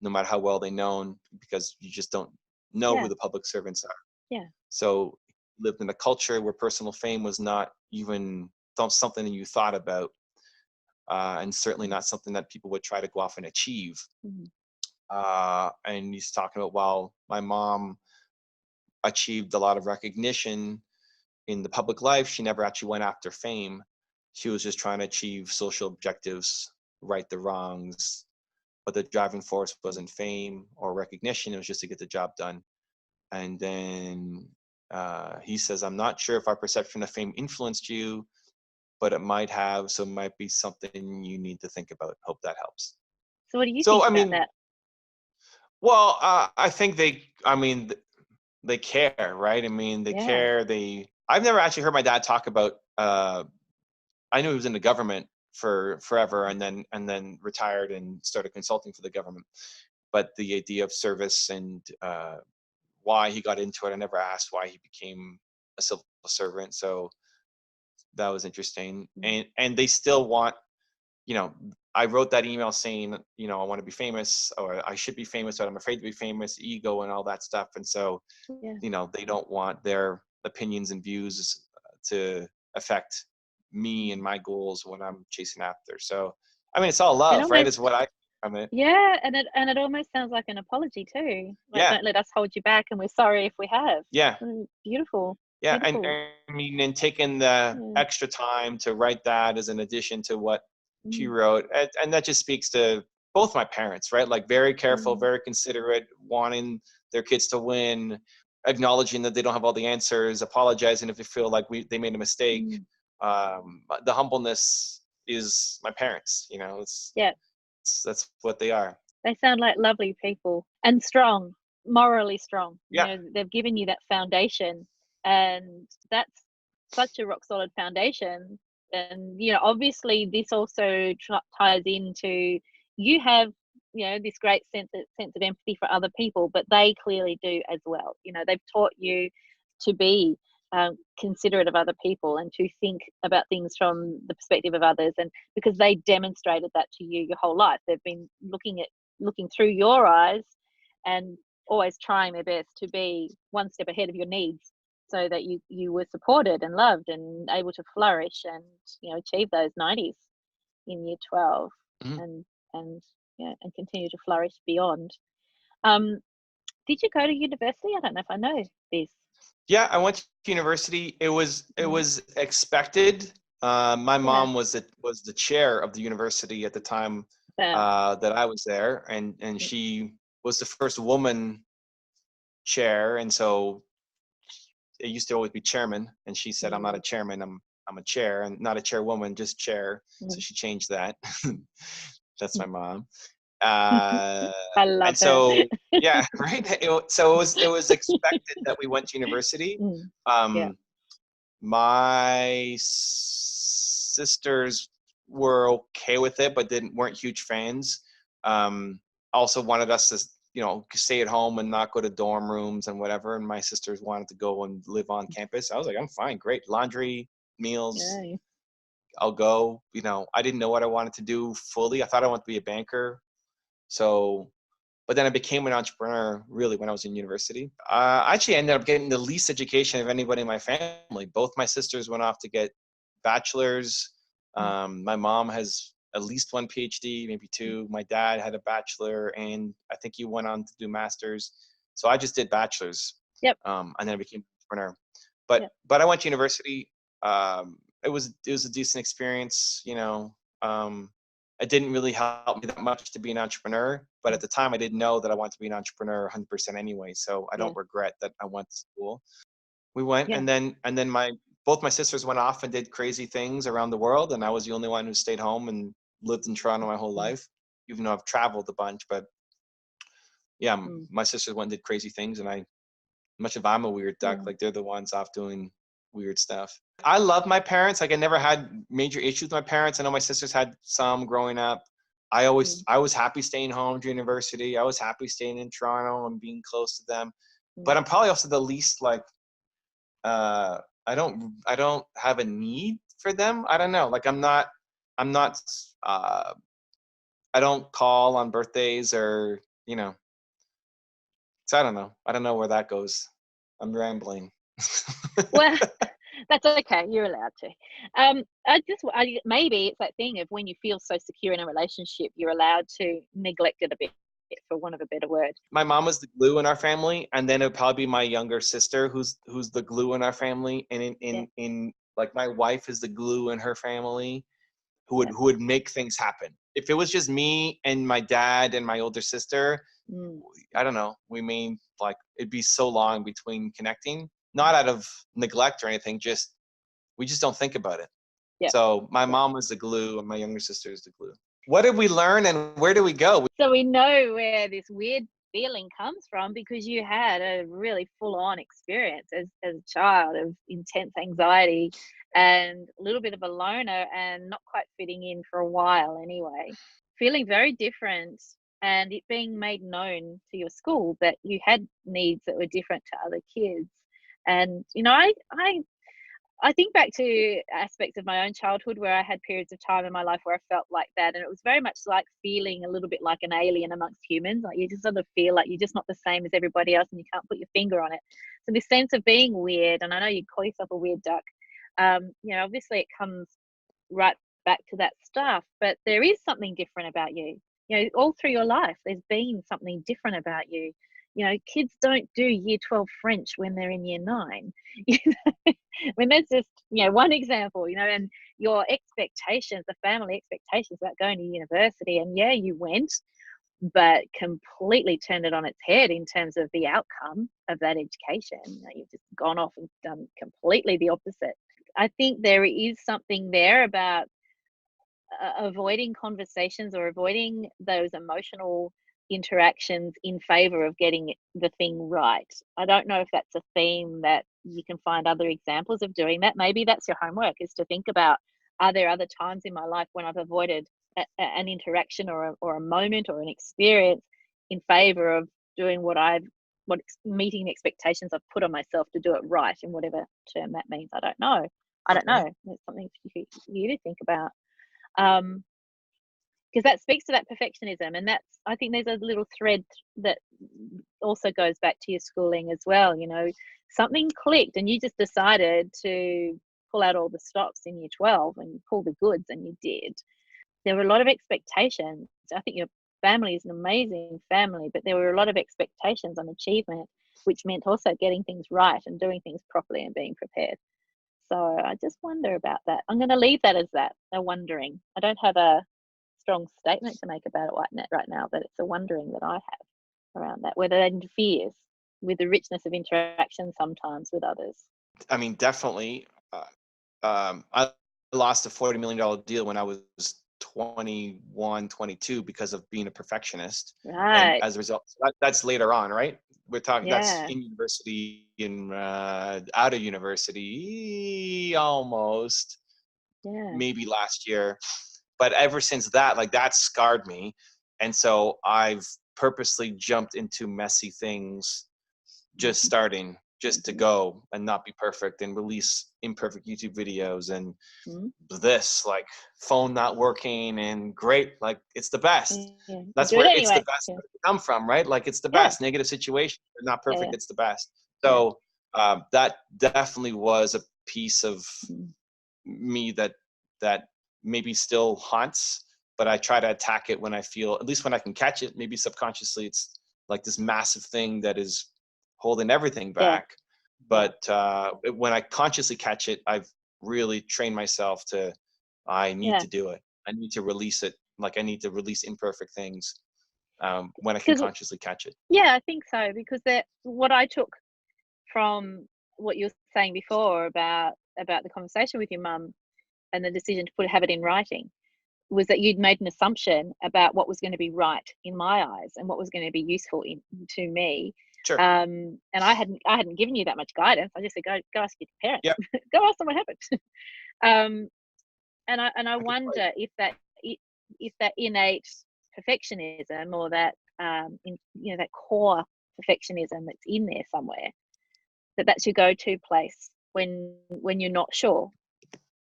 no matter how well they're known, because you just don't know who Yeah. the public servants are. Yeah. So lived in a culture where personal fame was not even something that you thought about, and certainly not something that people would try to go off and achieve. Mm-hmm. And he's talking about, while my mom achieved a lot of recognition in the public life, she never actually went after fame. She was just trying to achieve social objectives, right the wrongs, but the driving force wasn't fame or recognition. It was just to get the job done. And then he says, I'm not sure if our perception of fame influenced you, but it might have, so it might be something you need to think about. Hope that helps. So what do you So, think I about mean, that? well, I think they care, right? I mean, they Yeah. care. I've never actually heard my dad talk about, I knew he was in the government for forever, and then retired and started consulting for the government. But the idea of service and why he got into it, I never asked why he became a civil servant. So that was interesting. And they still want, I wrote that email saying, I want to be famous, or I should be famous, but I'm afraid to be famous, ego and all that stuff. And so, Yeah. they don't want their opinions and views to affect me and my goals when I'm chasing after. So, I mean, it's all And love, right? almost, Is what I from it. yeah, and it almost sounds like an apology too. Like, Yeah. don't let us hold you back, and we're sorry if we have. Yeah. Beautiful. Yeah. Beautiful. And I mean, and taking the Yeah. extra time to write that as an addition to what she Mm. wrote. And that just speaks to both my parents, right? Like, very careful, Mm. very considerate, wanting their kids to win, acknowledging that they don't have all the answers, apologizing if they feel like they made a mistake. The humbleness is my parents, Yeah. that's what they are. They sound like lovely people, and strong, morally strong. Yeah. They've given you that foundation, and that's such a rock solid foundation. And obviously this also ties into, you have this great sense of empathy for other people, but they clearly do as well. They've taught you to be considerate of other people, and to think about things from the perspective of others, and because they demonstrated that to you your whole life. They've been looking through your eyes, and always trying their best to be one step ahead of your needs, so that you were supported and loved and able to flourish, and achieve those 90s in year 12. Mm-hmm. And continue to flourish beyond. Did you go to university? I don't know if I know this. Yeah, I went to university. It was expected. My mom was the chair of the university at the time that I was there, and she was the first woman chair, and so it used to always be chairman, and she said, I'm not a chairman, I'm a chair, and not a chairwoman, just chair. So she changed that. That's my mom. I love and so her. yeah, right. So it was expected that we went to university. My sisters were okay with it, but weren't huge fans. Also wanted us to stay at home and not go to dorm rooms and whatever. And my sisters wanted to go and live on campus. I was like, I'm fine, great, laundry, meals. Yeah. I'll go. I didn't know what I wanted to do fully. I thought I wanted to be a banker. So But then I became an entrepreneur really when I was in university. I actually ended up getting the least education of anybody in my family. Both my sisters went off to get bachelors. My mom has at least one PhD, maybe two. My dad had a bachelor, and I think he went on to do masters. So I just did bachelors. Yep. And then I became an entrepreneur. But I went to university. It was a decent experience, you know. It didn't really help me that much to be an entrepreneur, but at the time I didn't know that I wanted to be an entrepreneur 100% anyway. So I don't regret that I went to school. We went, and then both my sisters went off and did crazy things around the world, and I was the only one who stayed home and lived in Toronto my whole life, even though I've traveled a bunch. But yeah, my sisters went and did crazy things, and much of I'm a weird duck. Like they're the ones off doing weird stuff. I love my parents. Like I never had major issues with my parents. I know my sisters had some growing up. I was happy staying home during university. I was happy staying in Toronto and being close to them. But I'm probably also the least like, I don't have a need for them. I don't know. Like I don't call on birthdays or, you know, so I don't know. I don't know where that goes. I'm rambling. Well, that's okay. You're allowed to. Maybe it's that thing of when you feel so secure in a relationship, you're allowed to neglect it a bit, for want of a better word. My mom was the glue in our family, and then it would probably be my younger sister who's the glue in our family, and in like my wife is the glue in her family, who would make things happen. If it was just me and my dad and my older sister, I don't know. We mean like it'd be so long between connecting. Not out of neglect or anything, we just don't think about it. Yep. So my mom was the glue and my younger sister is the glue. What did we learn and where do we go? So we know where this weird feeling comes from because you had a really full-on experience as a child of intense anxiety and a little bit of a loner and not quite fitting in for a while anyway. Feeling very different, and it being made known to your school that you had needs that were different to other kids. And, you know, I think back to aspects of my own childhood where I had periods of time in my life where I felt like that. And it was very much like feeling a little bit like an alien amongst humans. Like you just sort of feel like you're just not the same as everybody else and you can't put your finger on it. So this sense of being weird, and I know you call yourself a weird duck, you know, obviously it comes right back to that stuff, but there is something different about you. You know, all through your life, there's been something different about you. You know, kids don't do year 12 French when they're in year 9. You know? I mean, that's just, you know, one example, you know, and your expectations, the family expectations about going to university, and yeah, you went, but completely turned it on its head in terms of the outcome of that education. You know, you've just gone off and done completely the opposite. I think there is something there about avoiding conversations or avoiding those emotional interactions in favor of getting the thing right. I don't know if that's a theme that you can find other examples of doing that. Maybe that's your homework, is to think about, are there other times in my life when I've avoided an interaction or a moment or an experience in favor of doing meeting expectations I've put on myself to do it right, in whatever term that means. I don't know. It's something for you to think about. Because that speaks to that perfectionism, and I think there's a little thread that also goes back to your schooling as well. You know, something clicked and you just decided to pull out all the stops in year 12 and pull the goods, and you did. There were a lot of expectations. I think your family is an amazing family, but there were a lot of expectations on achievement, which meant also getting things right and doing things properly and being prepared. So I just wonder about that. I'm going to leave that as that, a wondering. I don't have a strong statement to make about it right now, but it's a wondering that I have around that, whether that interferes with the richness of interaction sometimes with others. I mean, definitely. I lost a $40 million deal when I was 21, 22 because of being a perfectionist. Right. And as a result, that's later on, right? We're talking that's in university and out of university almost, maybe last year. But ever since that, like that scarred me. And so I've purposely jumped into messy things, just starting just to go and not be perfect and release imperfect YouTube videos and this, like, phone not working and great, like, it's the best. Yeah. That's Do where it it's anyway. the best to come from, right? Like, it's the best. Negative situation, they're not perfect, it's the best. So that definitely was a piece of me that maybe still haunts, but I try to attack it when I feel, at least when I can catch it. Maybe subconsciously it's like this massive thing that is holding everything back. But when I consciously catch it, I've really trained myself to, I need to do it. I need to release it. Like, I need to release imperfect things when I can consciously catch it. Yeah, I think so, because what I took from what you were saying before about the conversation with your mum and the decision to have it in writing was that you'd made an assumption about what was going to be right in my eyes and what was going to be useful to me. Sure. And I hadn't given you that much guidance. I just said, go ask your parents. Yep. Go ask them what happened. And I wonder if that innate perfectionism, or that that core perfectionism that's in there somewhere, that's your go-to place when you're not sure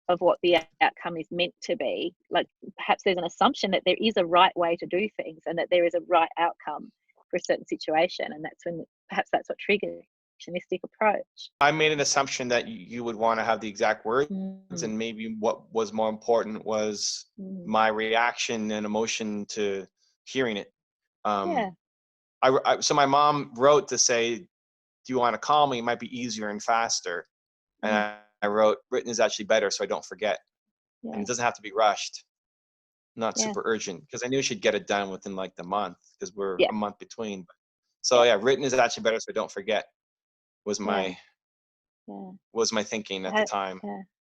of what the outcome is meant to be. Like, perhaps there's an assumption that there is a right way to do things and that there is a right outcome for a certain situation, and that's what triggers a perfectionistic approach. I made an assumption that you would want to have the exact words, and maybe what was more important was my reaction and emotion to hearing it. So my mom wrote to say, do you want to call me? It might be easier and faster. And I wrote, written is actually better, so I don't forget. And it doesn't have to be rushed, not super urgent, because I knew she'd get it done within like the month, because we're a month between. So written is actually better, so I don't forget, was my thinking at the time.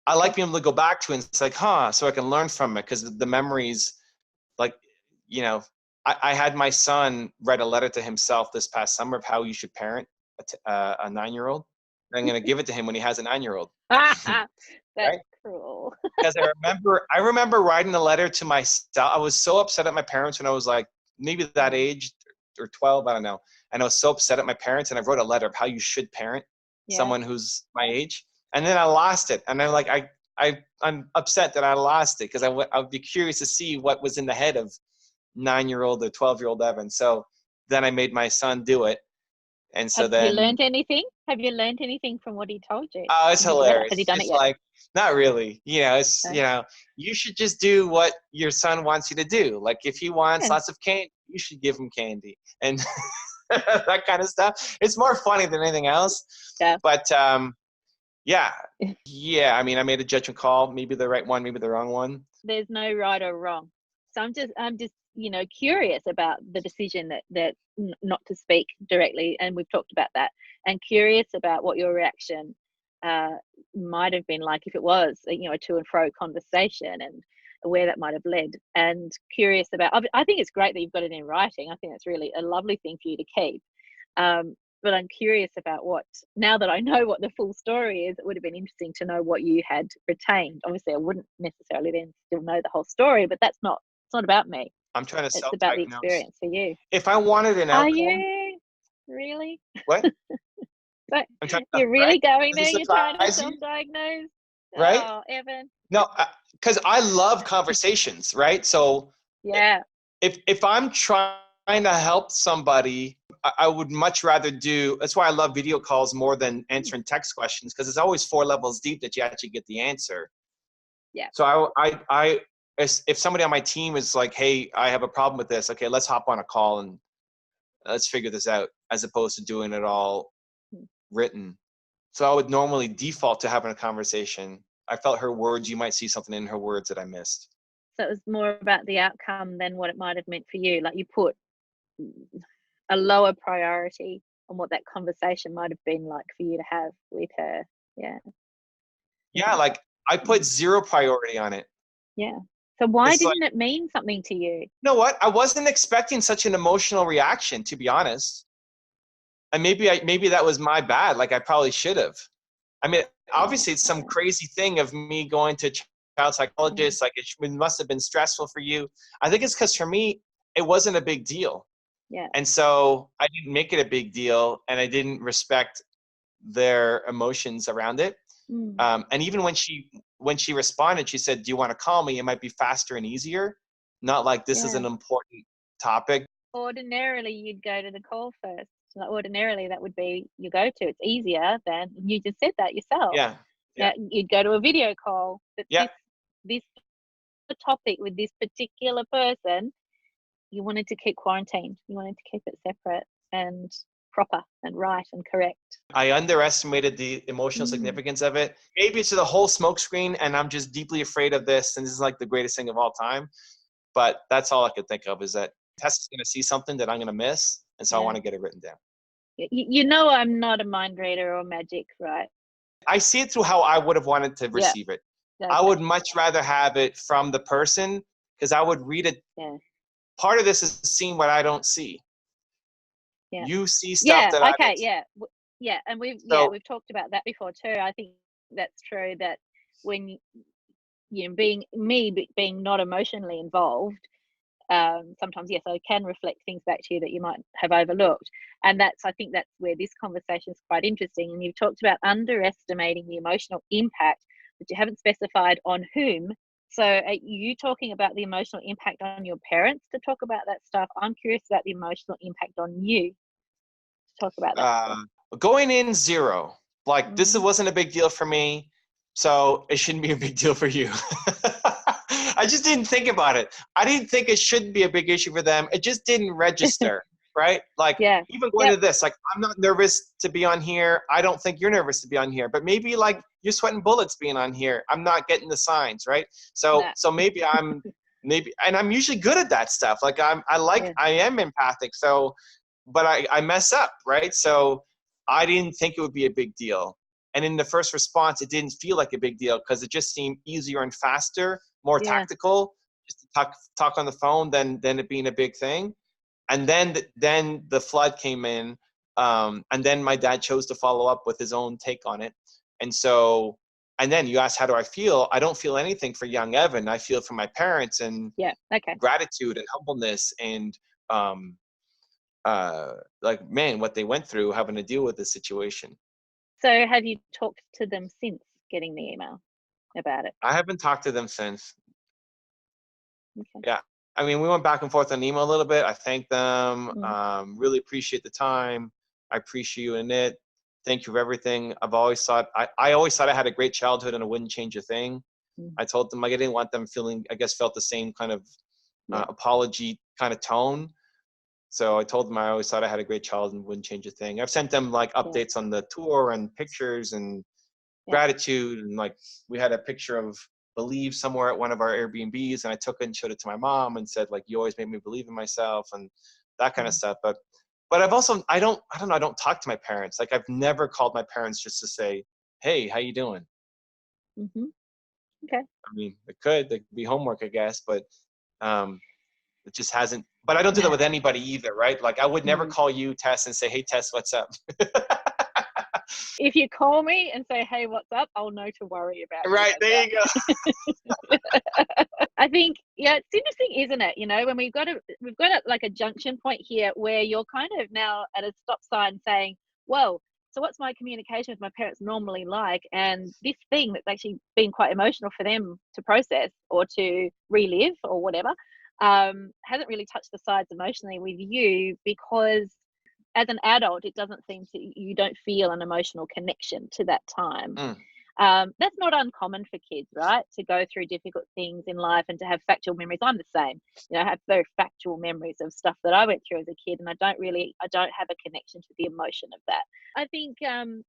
I like being able to go back to it, and it's like, so I can learn from it, because the memories, like, I had my son write a letter to himself this past summer of how you should parent a 9-year-old. I'm going to give it to him when he has a 9-year-old. That's right? cruel. Because I remember writing a letter to myself. I was so upset at my parents when I was like maybe that age, or 12, I don't know. And I was so upset at my parents, and I wrote a letter of how you should parent someone who's my age. And then I lost it. And I'm like, I'm upset that I lost it, because I would be curious to see what was in the head of 9-year-old or 12-year-old Evan. So then I made my son do it. And so Have you learned anything? Have you learned anything from what he told you? Oh, it's hilarious. Has he done it yet? Like, not really. It's, you should just do what your son wants you to do. Like, if he wants lots of candy, you should give him candy. And that kind of stuff. It's more funny than anything else. Yeah. But, I mean, I made a judgment call, maybe the right one, maybe the wrong one. There's no right or wrong. So I'm just curious about the decision that not to speak directly, and we've talked about that, and curious about what your reaction might have been like if it was a to and fro conversation, and where that might have led, and curious about, I think it's great that you've got it in writing. I think that's really a lovely thing for you to keep, but I'm curious about now that I know what the full story is, it would have been interesting to know what you had retained. Obviously I wouldn't necessarily then still know the whole story, but it's not about me. I'm trying to It's about the experience for you. If I wanted an outcome. Are you? Really? What? You're really going there? You're trying to self-diagnose? Right? Oh, Evan. No, because I love conversations, right? So if I'm trying to help somebody, I would much rather that's why I love video calls more than answering text questions, because it's always 4 levels deep that you actually get the answer. Yeah. So if somebody on my team is like, hey, I have a problem with this, okay, let's hop on a call and let's figure this out, as opposed to doing it all written. So I would normally default to having a conversation. I felt her words, you might see something in her words that I missed. So it was more about the outcome than what it might have meant for you. Like, you put a lower priority on what that conversation might have been like for you to have with her. Yeah, like I put 0 priority on it. Yeah. So why didn't it mean something to you? You know what? I wasn't expecting such an emotional reaction, to be honest. And maybe that was my bad. Like, I probably should have. I mean, obviously it's some crazy thing of me going to child psychologist. Like, it must have been stressful for you. I think it's because for me, it wasn't a big deal. Yeah. And so I didn't make it a big deal, and I didn't respect their emotions around it. And even when she responded, she said, "Do you want to call me? It might be faster and easier. Not like this is an important topic." Ordinarily, you'd go to the call first. So ordinarily, that would be your go-to. It's easier than, you just said that yourself. Yeah. Now, you'd go to a video call. But this topic with this particular person, you wanted to keep quarantined. You wanted to keep it separate and proper and right and correct. I underestimated the emotional significance of it. Maybe it's the whole smokescreen, and I'm just deeply afraid of this, and this is like the greatest thing of all time. But that's all I could think of, is that Tess is going to see something that I'm going to miss, and so I want to get it written down. You know, I'm not a mind reader or magic, right? I see it through how I would have wanted to receive it. Okay. I would much rather have it from the person, because I would read it. Yeah. Part of this is seeing what I don't see. Yeah. You see stuff that I don't see. Yeah, and we've talked about that before too. I think that's true, that when being not emotionally involved, sometimes I can reflect things back to you that you might have overlooked, and I think that's where this conversation is quite interesting. And you've talked about underestimating the emotional impact, but you haven't specified on whom. So are you talking about the emotional impact on your parents to talk about that stuff? I'm curious about the emotional impact on you to talk about that. Going in zero, like this wasn't a big deal for me, so it shouldn't be a big deal for you. I just didn't think about it. I didn't think it should be a big issue for them. It just didn't register, right? Like even going to this, like I'm not nervous to be on here. I don't think you're nervous to be on here, but maybe like you're sweating bullets being on here. I'm not getting the signs, right? So maybe and I'm usually good at that stuff. Like I am empathic. So, but I mess up, right? So I didn't think it would be a big deal. And in the first response, it didn't feel like a big deal because it just seemed easier and faster, more tactical, just to talk on the phone than it being a big thing. And then the flood came in, and then my dad chose to follow up with his own take on it. And so, and then you asked, how do I feel? I don't feel anything for young Evan. I feel for my parents and gratitude and humbleness and like, man, what they went through having to deal with this situation. So have you talked to them since getting the email about it? I haven't talked to them since. Okay. Yeah. I mean, we went back and forth on email a little bit. I thanked them. Really appreciate the time. I appreciate you in it. Thank you for everything. I've always thought, I always thought I had a great childhood and I wouldn't change a thing. I told them, like, I didn't want them felt the same kind of apology kind of tone. So I told them I always thought I had a great childhood and wouldn't change a thing. I've sent them like updates on the tour and pictures and gratitude. And like we had a picture of Believe somewhere at one of our Airbnbs, and I took it and showed it to my mom and said, like, you always made me believe in myself and that kind of stuff. But I've also, I don't talk to my parents. Like I've never called my parents just to say, hey, how you doing? Okay. I mean, it could be homework, I guess, but it just hasn't. But I don't do that with anybody either, right? Like I would never call you, Tess, and say, hey, Tess, what's up? If you call me and say, hey, what's up, I'll know to worry about. Right, there you go. I think, it's interesting, isn't it? You know, when we've got like a junction point here where you're kind of now at a stop sign saying, well, so what's my communication with my parents normally like? And this thing that's actually been quite emotional for them to process or to relive or whatever, hasn't really touched the sides emotionally with you, because as an adult, it doesn't seem you don't feel an emotional connection to that time. That's not uncommon for kids, right? To go through difficult things in life and to have factual memories. I'm the same. You know, I have very factual memories of stuff that I went through as a kid, and I don't have a connection to the emotion of that. I think,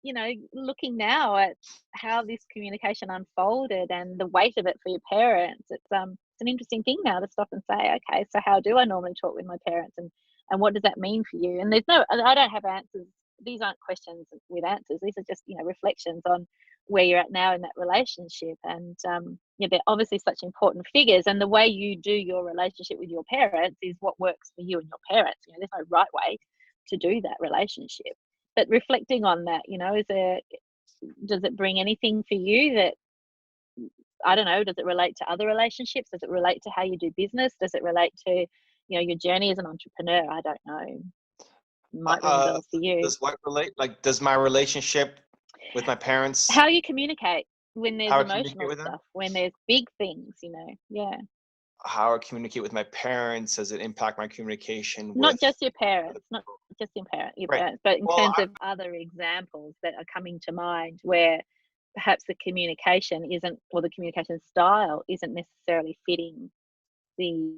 you know, looking now at how this communication unfolded and the weight of it for your parents, it's an interesting thing now to stop and say, okay, so how do I normally talk with my parents, and what does that mean for you? And I don't have answers. These aren't questions with answers. These are just, you know, reflections on where you're at now in that relationship. And they're obviously such important figures, and the way you do your relationship with your parents is what works for you and your parents. You know, there's no right way to do that relationship. But reflecting on that, you know, does it bring anything for you that, I don't know, does it relate to other relationships? Does it relate to how you do business? Does it relate to, you know, your journey as an entrepreneur? I don't know. might ring bells for you. Does what relate? Like, does my relationship with my parents? How you communicate when there's How I communicate emotional with them? stuff, when there's big things, you know. Yeah. How I communicate with my parents? Does it impact my communication Not with? just your parents, not just your Right. parents, but in Well, terms of other examples that are coming to mind where perhaps the communication isn't, or the communication style isn't necessarily fitting the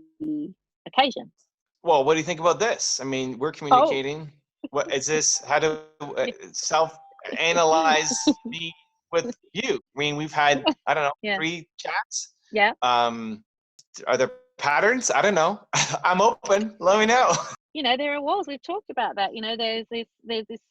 occasion. Well, what do you think about this? I mean, we're communicating. What is this? How to self-analyze me with you? I mean, we've had, I don't know, Yeah. 3 chats. Yeah. Are there patterns? I don't know. I'm open. Let me know. You know, there are walls. We've talked about that. You know, there's this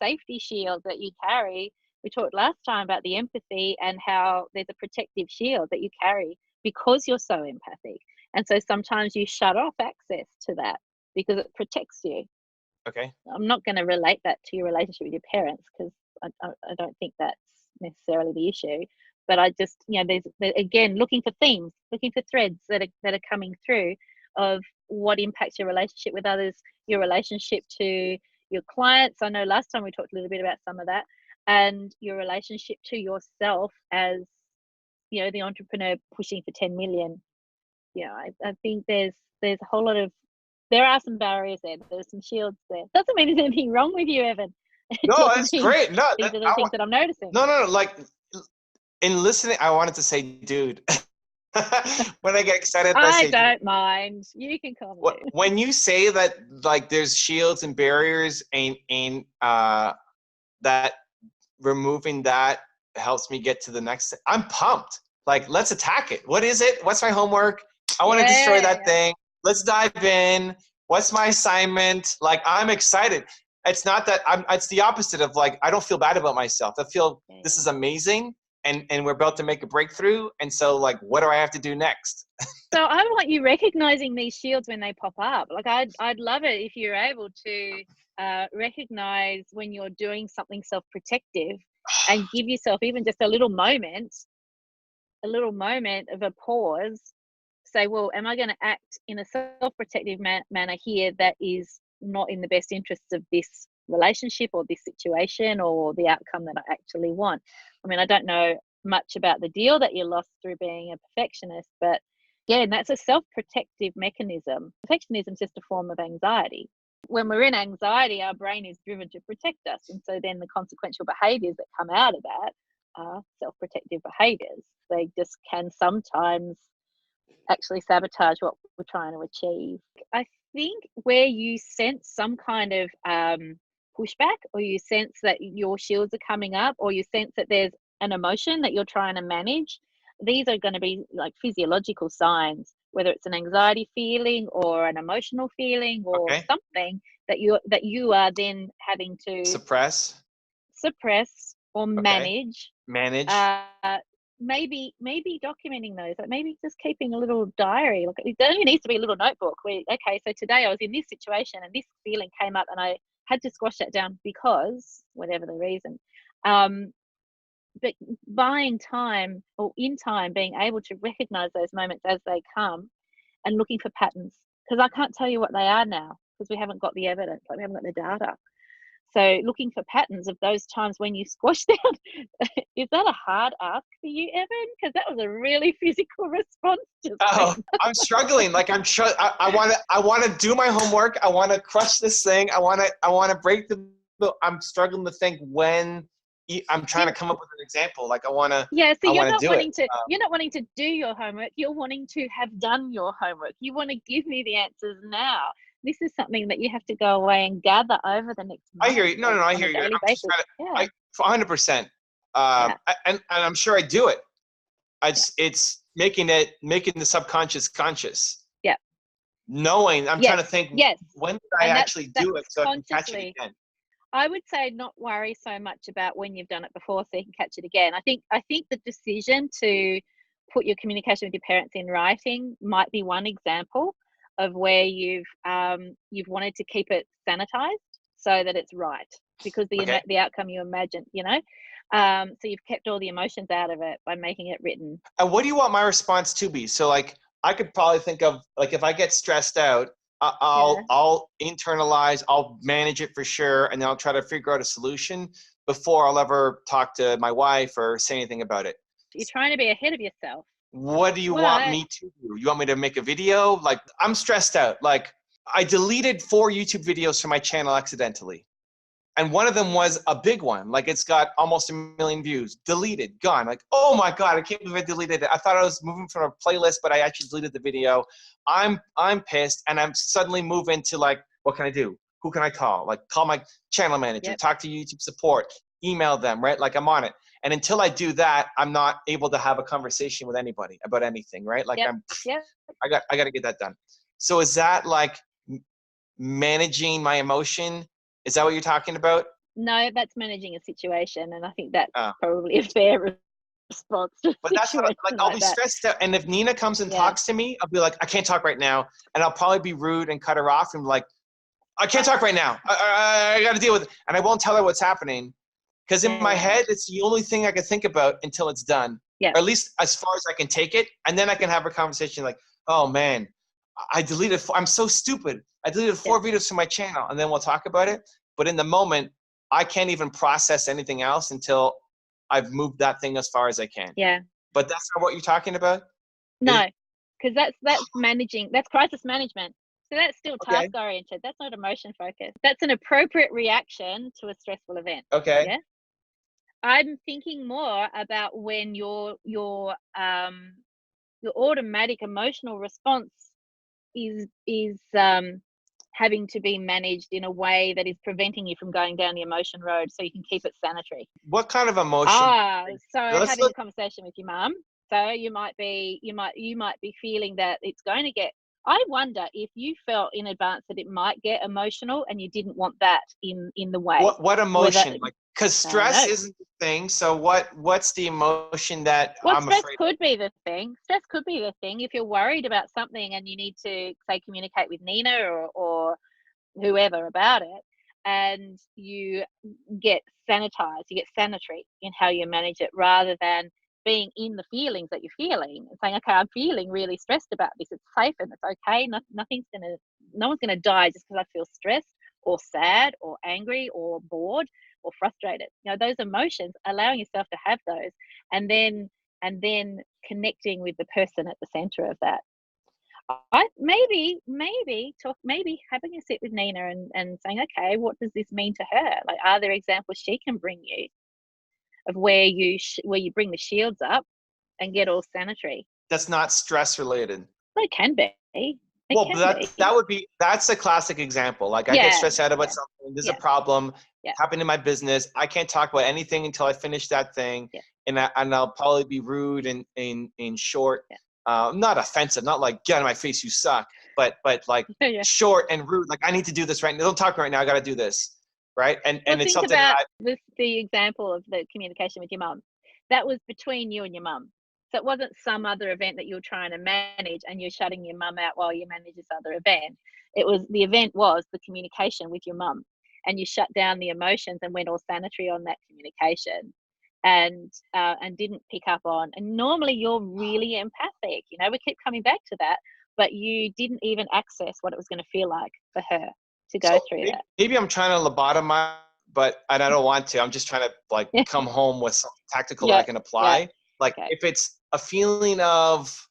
safety shield that you carry. We talked last time about the empathy and how there's a protective shield that you carry because you're so empathic. And so sometimes you shut off access to that because it protects you. Okay. I'm not going to relate that to your relationship with your parents because I don't think that's necessarily the issue. But I just, you know, there's again, looking for themes, looking for threads that are coming through of what impacts your relationship with others, your relationship to your clients. I know last time we talked a little bit about some of that, and your relationship to yourself as, you know, the entrepreneur pushing for 10 million. You know, I think there's a whole lot of, there are some barriers there. There's some shields there. Doesn't mean there's anything wrong with you, Evan. No, that's great. No, These are the things that I'm noticing. No. Like, in listening, I wanted to say, dude. When I get excited, I don't mind. You can call me. When you say that, like, there's shields and barriers, and that removing that helps me get to the next. I'm pumped. Like, let's attack it. What is it? What's my homework? I want to destroy that thing. Let's dive in. What's my assignment? Like, I'm excited. It's not that it's the opposite of, like, I don't feel bad about myself. I feel this is amazing. And we're about to make a breakthrough. And so, like, what do I have to do next? So I want you recognizing these shields when they pop up. Like, I'd love it if you're able to recognize when you're doing something self-protective and give yourself even just a little moment of a pause. Say, well, am I going to act in a self-protective manner here that is not in the best interests of this relationship or this situation or the outcome that I actually want? I mean, I don't know much about the deal that you lost through being a perfectionist, but yeah, and that's a self-protective mechanism. Perfectionism is just a form of anxiety. When we're in anxiety, our brain is driven to protect us. And so then the consequential behaviors that come out of that are self-protective behaviors. They just can sometimes actually sabotage what we're trying to achieve. I think where you sense some kind of pushback, or you sense that your shields are coming up, or you sense that there's an emotion that you're trying to manage, these are going to be like physiological signs, whether it's an anxiety feeling or an emotional feeling or something that you are then having to suppress or manage. Maybe documenting those, like maybe just keeping a little diary. Like, it only needs to be a little notebook where, okay, so today I was in this situation and this feeling came up and I had to squash that down because whatever the reason. But buying time, or in time, being able to recognize those moments as they come and looking for patterns, because I can't tell you what they are now because we haven't got the evidence, like we haven't got the data. So looking for patterns of those times when you squash down. Is that a hard ask for you, Evan? Because that was a really physical response. I'm struggling. Like, I want to do my homework. I want to crush this thing. I want to break I'm struggling to think when. I'm trying to come up with an example. Like, I want to. Yeah, so you're not wanting to do your homework. You're wanting to have done your homework. You want to give me the answers now. This is something that you have to go away and gather over the next month. I hear you. No, I hear you. 100%. And I'm sure I do it. It's making the subconscious conscious. Yeah. Knowing, I'm trying to think. Yes. When did I actually do it so I can catch it again? I would say not worry so much about when you've done it before so you can catch it again. I think the decision to put your communication with your parents in writing might be one example of where you've wanted to keep it sanitized so that it's right, because the outcome you imagine, so you've kept all the emotions out of it by making it written. And what do you want my response to be? So, like, I could probably think of, like, if I get stressed out, I'll internalize, I'll manage it for sure, and then I'll try to figure out a solution before I'll ever talk to my wife or say anything about it. You're trying to be ahead of yourself. What do you want me to do? You want me to make a video? Like, I'm stressed out. Like, I deleted 4 YouTube videos from my channel accidentally. And one of them was a big one. Like, it's got almost 1 million views. Deleted, gone. Like, oh my God, I can't believe I deleted it. I thought I was moving from a playlist, but I actually deleted the video. I'm pissed, and I'm suddenly moving to, like, what can I do? Who can I call? Like, call my channel manager, talk to YouTube support, email them, right? Like, I'm on it. And until I do that, I'm not able to have a conversation with anybody about anything, right? Like, I got to get that done. So is that like managing my emotion? Is that what you're talking about? No, that's managing a situation, and I think that's probably a fair response to but that's what, like, I'll be stressed out, and if Nina comes and talks to me, I'll be like, I can't talk right now, and I'll probably be rude and cut her off and be like, I can't talk right now. I got to deal with it, and I won't tell her what's happening. Because in my head, it's the only thing I can think about until it's done. Yeah. Or at least as far as I can take it. And then I can have a conversation like, oh man, I deleted, I'm so stupid. I deleted 4 videos from my channel, and then we'll talk about it. But in the moment, I can't even process anything else until I've moved that thing as far as I can. Yeah. But that's not what you're talking about? No, because that's managing, that's crisis management. So that's still task oriented. That's not emotion focused. That's an appropriate reaction to a stressful event. Okay. Yeah. I'm thinking more about when your automatic emotional response is having to be managed in a way that is preventing you from going down the emotion road, so you can keep it sanitary. What kind of emotion? So having a conversation with your mum. So you might be feeling that it's going to get. I wonder if you felt in advance that it might get emotional and you didn't want that in the way. What emotion? Like, because stress isn't the thing. So what's the emotion that I'm afraid of? Stress could be the thing. Stress could be the thing. If you're worried about something and you need to, say, communicate with Nina or whoever about it, and you get sanitized, you get sanitary in how you manage it, rather than being in the feelings that you're feeling and saying, okay, I'm feeling really stressed about this. It's safe and it's okay. No one's gonna die just because I feel stressed or sad or angry or bored or frustrated. You know, those emotions, allowing yourself to have those, and then connecting with the person at the center of that. Maybe having a sit with Nina and saying, okay, what does this mean to her? Like, are there examples she can bring you of where you bring the shields up and get all sanitary? That's not stress related. Well, it can be. That's a classic example. Like, I get stressed out about something. There's a problem happening in my business. I can't talk about anything until I finish that thing. Yeah. And I'll probably be rude and short. Yeah. Not offensive, not like, get out of my face, you suck. But like short and rude. Like, I need to do this right now. Don't talk right now. I got to do this. Right. And it's something about the example of the communication with your mum. That was between you and your mum. So it wasn't some other event that you were trying to manage and you're shutting your mum out while you manage this other event. The event was the communication with your mum, and you shut down the emotions and went all sanitary on that communication, and didn't pick up on. And normally you're really empathic. You know, we keep coming back to that, but you didn't even access what it was going to feel like for her to go through that. Maybe I'm trying to lobotomize, and I don't want to. I'm just trying to like come home with something tactical that I can apply. Yeah. Like if it's a feeling of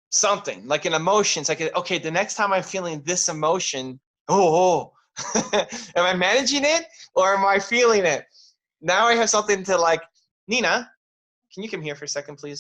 something, like an emotion, it's like, okay, the next time I'm feeling this emotion, am I managing it or am I feeling it? Now I have something to like, Nina, can you come here for a second, please?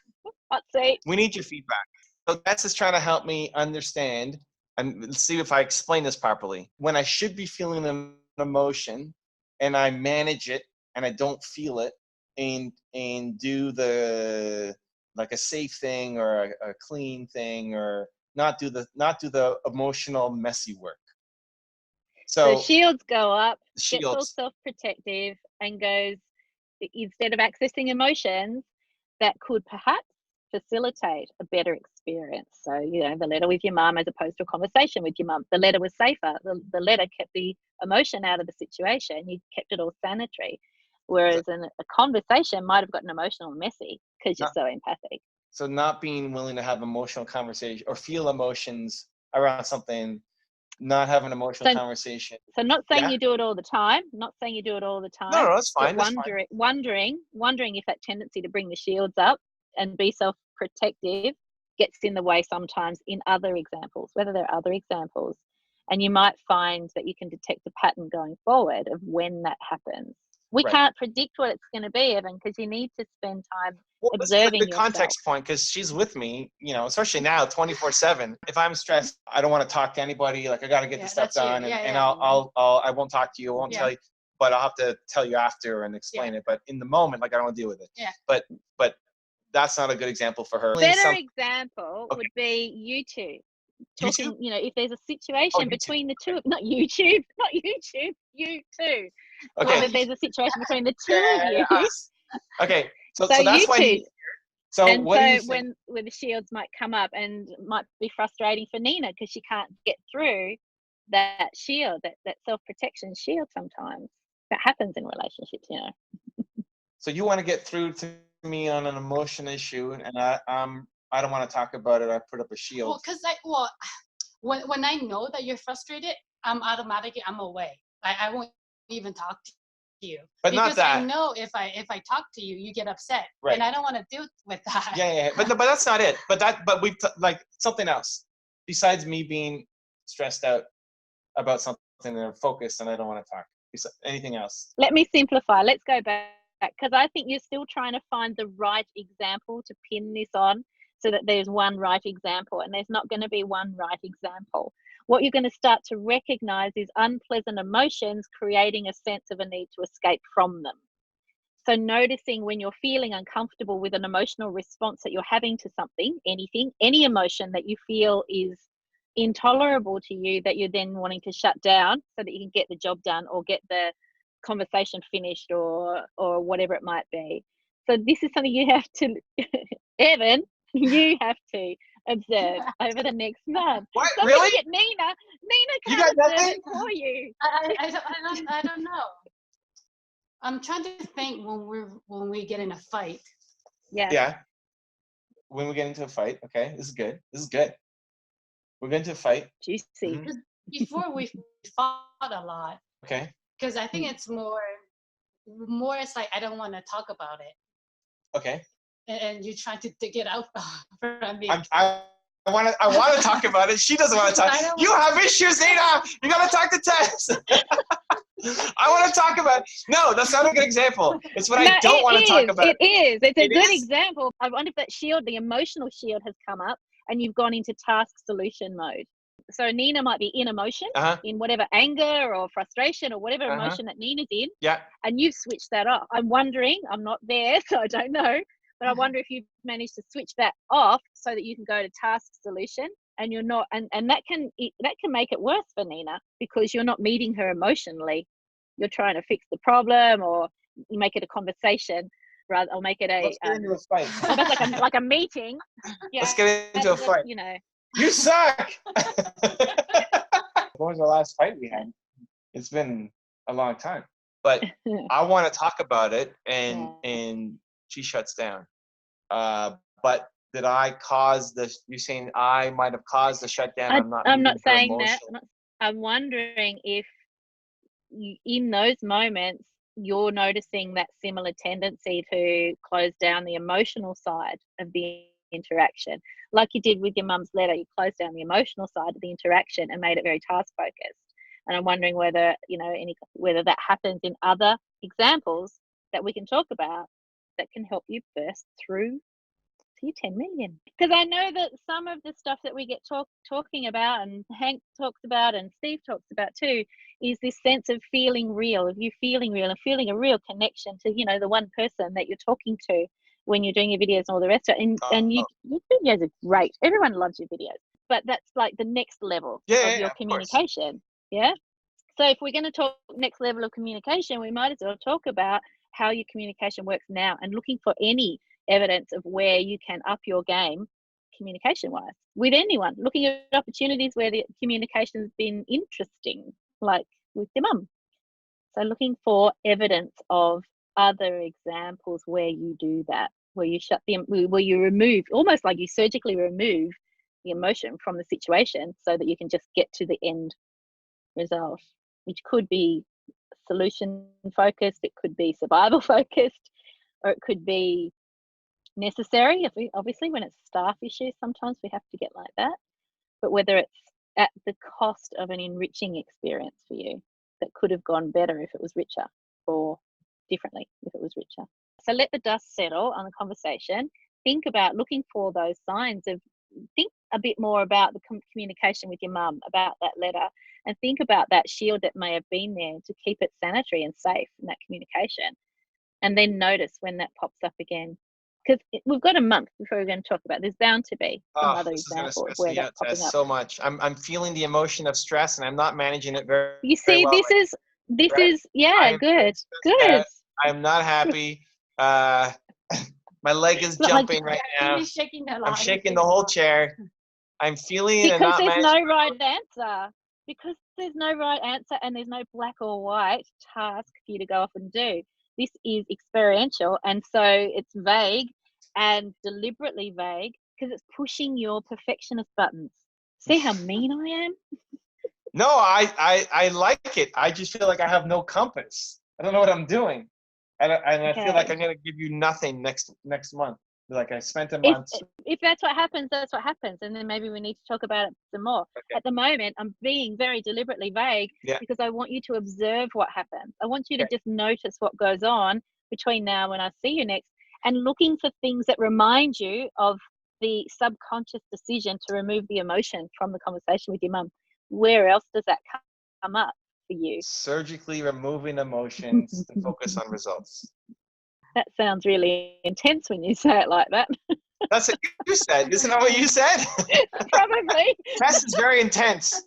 Hot seat. We need your feedback. So that's just trying to help me understand, and let's see if I explain this properly. When I should be feeling an emotion and I manage it and I don't feel it, and do the like a safe thing or a clean thing, or not do the emotional messy work. So the shields go up, gets all self-protective, and goes, instead of accessing emotions that could perhaps facilitate a better experience. So, you know, the letter with your mum as opposed to a conversation with your mum. The letter was safer. The letter kept the emotion out of the situation. You kept it all sanitary. Whereas a conversation might have gotten emotional and messy because you're so empathic. So not being willing to have emotional conversation or feel emotions around something not have an emotional So, conversation. So not saying Yeah. you do it all the time, not saying you do it all the time. No, that's fine. But That's fine. wondering if that tendency to bring the shields up and be self-protective gets in the way sometimes in other examples, whether there are other examples. And you might find that you can detect a pattern going forward of when that happens. We Right. can't predict what it's going to be, Evan, because you need to spend time This is a observing good yourself. context point, because she's with me, you know, especially now, 24/7. If I'm stressed, I don't want to talk to anybody. Like, I got to get this stuff done, and I won't talk to you. I won't tell you, but I'll have to tell you after and explain it. But in the moment, like, I don't want to deal with it. Yeah. But that's not a good example for her. Better example would be you two talking. YouTube? You know, if there's a situation between the two, not YouTube, you two. Okay. If there's a situation between the two of you. Okay. So So that's you why. two. So and what so do you think? when the shields might come up, and might be frustrating for Nina because she can't get through that shield, that self-protection shield sometimes. That happens in relationships, you know. So you want to get through to me on an emotion issue, and I don't want to talk about it. I put up a shield. Well, because when I know that you're frustrated, I'm away. I won't even talk to you. But because not that. I know if I talk to you, you get upset, Right. and I don't want to deal with that. Yeah. But that's not it. But we've like something else besides me being stressed out about something and focused, and I don't want to talk. Anything else? Let me simplify. Let's go back, because I think you're still trying to find the right example to pin this on, so that there's one right example, and there's not going to be one right example. What you're going to start to recognize is unpleasant emotions creating a sense of a need to escape from them. So noticing when you're feeling uncomfortable with an emotional response that you're having to something, anything, any emotion that you feel is intolerable to you, that you're then wanting to shut down so that you can get the job done or get the conversation finished or whatever it might be. So this is something you have to, Evan, you have to observe over the next month. What? Don't Really? get Nina You can't got observe nothing? it for you. I don't know. I'm trying to think when we get in a fight. Yeah. When we get into a fight, okay, this is good. We're going to fight. Juicy. Mhm. Before we fought a lot. Okay. Because I think it's more it's like I don't want to talk about it. Okay. And you're trying to dig it out from me. I want to talk about it. She doesn't want to talk. You have issues, Nina. You got to talk to Tess. I want to talk about. No, that's not a good example. It's what I don't want to talk about. It is. It's a good example. I wonder if that shield, the emotional shield, has come up and you've gone into task solution mode. So Nina might be in emotion, in whatever anger or frustration or whatever emotion that Nina's in. Yeah. And you've switched that off. I'm wondering, I'm not there, so I don't know, but I wonder if you've managed to switch that off so that you can go to task solution, and you're not, and that can make it worse for Nina, because you're not meeting her emotionally. You're trying to fix the problem, or you make it a conversation, rather, or make it a Let's get into a fight. almost like a meeting. Yeah, Let's get into a fight. You know. You suck. When was the last fight we had? It's been a long time, but I want to talk about it, and she shuts down. But did I cause the? You're saying I might have caused the shutdown? I'm not saying that. I'm wondering if in those moments you're noticing that similar tendency to close down the emotional side of the interaction, like you did with your mum's letter. You closed down the emotional side of the interaction and made it very task focused. And I'm wondering whether, whether that happens in other examples that we can talk about that can help you burst through to your 10 million. Because I know that some of the stuff that we get talking about, and Hank talks about, and Steve talks about too, is this sense of feeling real, of you feeling real and feeling a real connection to, the one person that you're talking to when you're doing your videos and all the rest of it. And your videos are great. Everyone loves your videos. But that's like the next level of your communication. Yeah. So if we're going to talk next level of communication, we might as well talk about how your communication works now, and looking for any evidence of where you can up your game communication-wise with anyone. Looking at opportunities where the communication's been interesting, like with your mum. So looking for evidence of other examples where you do that, where you remove, almost like you surgically remove the emotion from the situation so that you can just get to the end result, which could be solution focused, it could be survival focused, or it could be necessary. Obviously, when it's staff issues, sometimes we have to get like that. But whether it's at the cost of an enriching experience for you that could have gone better if it was richer, or differently if it was richer. So let the dust settle on the conversation. Think about looking for those signs of, think a bit more about the communication with your mum, about that letter, and think about that shield that may have been there to keep it sanitary and safe in that communication. And then notice when that pops up again. Because we've got a month before we're going to talk about. There's bound to be some other examples where that's popping up. So much. I'm feeling the emotion of stress, and I'm not managing it very. You see, very well this is yeah, good. I'm not happy. My leg is jumping right now. He's shaking a lot. I'm shaking the whole chair. I'm feeling it. Because there's no right answer. Because there's no right answer, and there's no black or white task for you to go off and do. This is experiential, and so it's vague and deliberately vague because it's pushing your perfectionist buttons. See how mean I am? No, I like it. I just feel like I have no compass. I don't know what I'm doing, and I feel like I'm gonna give you nothing next month. Like I spent a month. If that's what happens, that's what happens, and then maybe we need to talk about it some more. Okay. At the moment, I'm being very deliberately vague because I want you to observe what happens. I want you to just notice what goes on between now and when I see you next, and looking for things that remind you of the subconscious decision to remove the emotion from the conversation with your mum. Where else does that come up for you? Surgically removing emotions to focus on results. That sounds really intense when you say it like that. That's what you said. Isn't that what you said? Probably. Stress is very intense.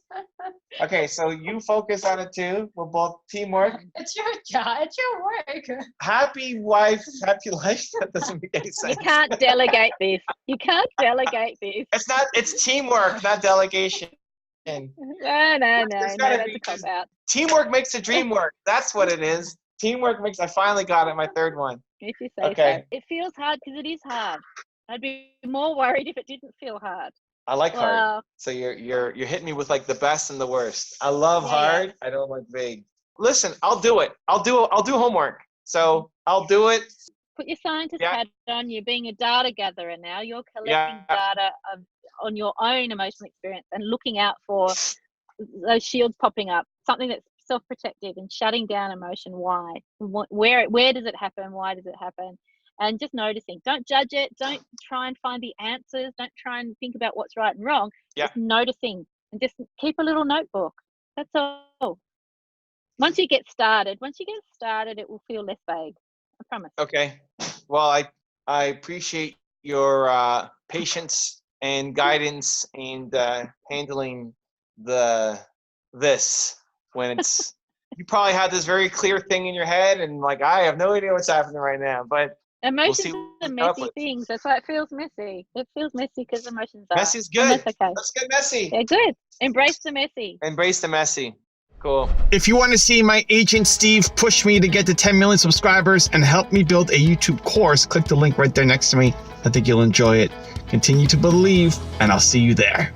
Okay, so you focus on it too. We're both teamwork. It's your job. It's your work. Happy wife, happy life. That doesn't make any sense. You can't delegate this. You can't delegate this. It's teamwork, not delegation. No, that's a cop-out. Teamwork makes the dream work. That's what it is. Teamwork makes. I finally got it. My third one. If you say so. It feels hard because it is hard. I'd be more worried if it didn't feel hard. I like hard. So you're hitting me with like the best and the worst. I love hard. I don't like vague. Listen, I'll do it. I'll do homework. So I'll do it. Put your scientist hat on. You're being a data gatherer now. You're collecting data on your own emotional experience and looking out for those shields popping up. Something that's self-protective and shutting down emotion. Why? Where does it happen? Why does it happen? And just noticing. Don't judge it. Don't try and find the answers. Don't try and think about what's right and wrong. Just noticing, and just keep a little notebook. That's all. Once you get started, it will feel less vague. I promise. Okay. Well, I appreciate your patience and guidance and handling this. When it's, you probably had this very clear thing in your head, and like, I have no idea what's happening right now. But emotions are messy things. That's why it feels messy. It feels messy because emotions are. Messy's good. That's okay. Let's get messy. They're good. Embrace the messy. Embrace the messy. Cool. If you want to see my agent Steve push me to get to 10 million subscribers and help me build a YouTube course, click the link right there next to me. I think you'll enjoy it. Continue to believe, and I'll see you there.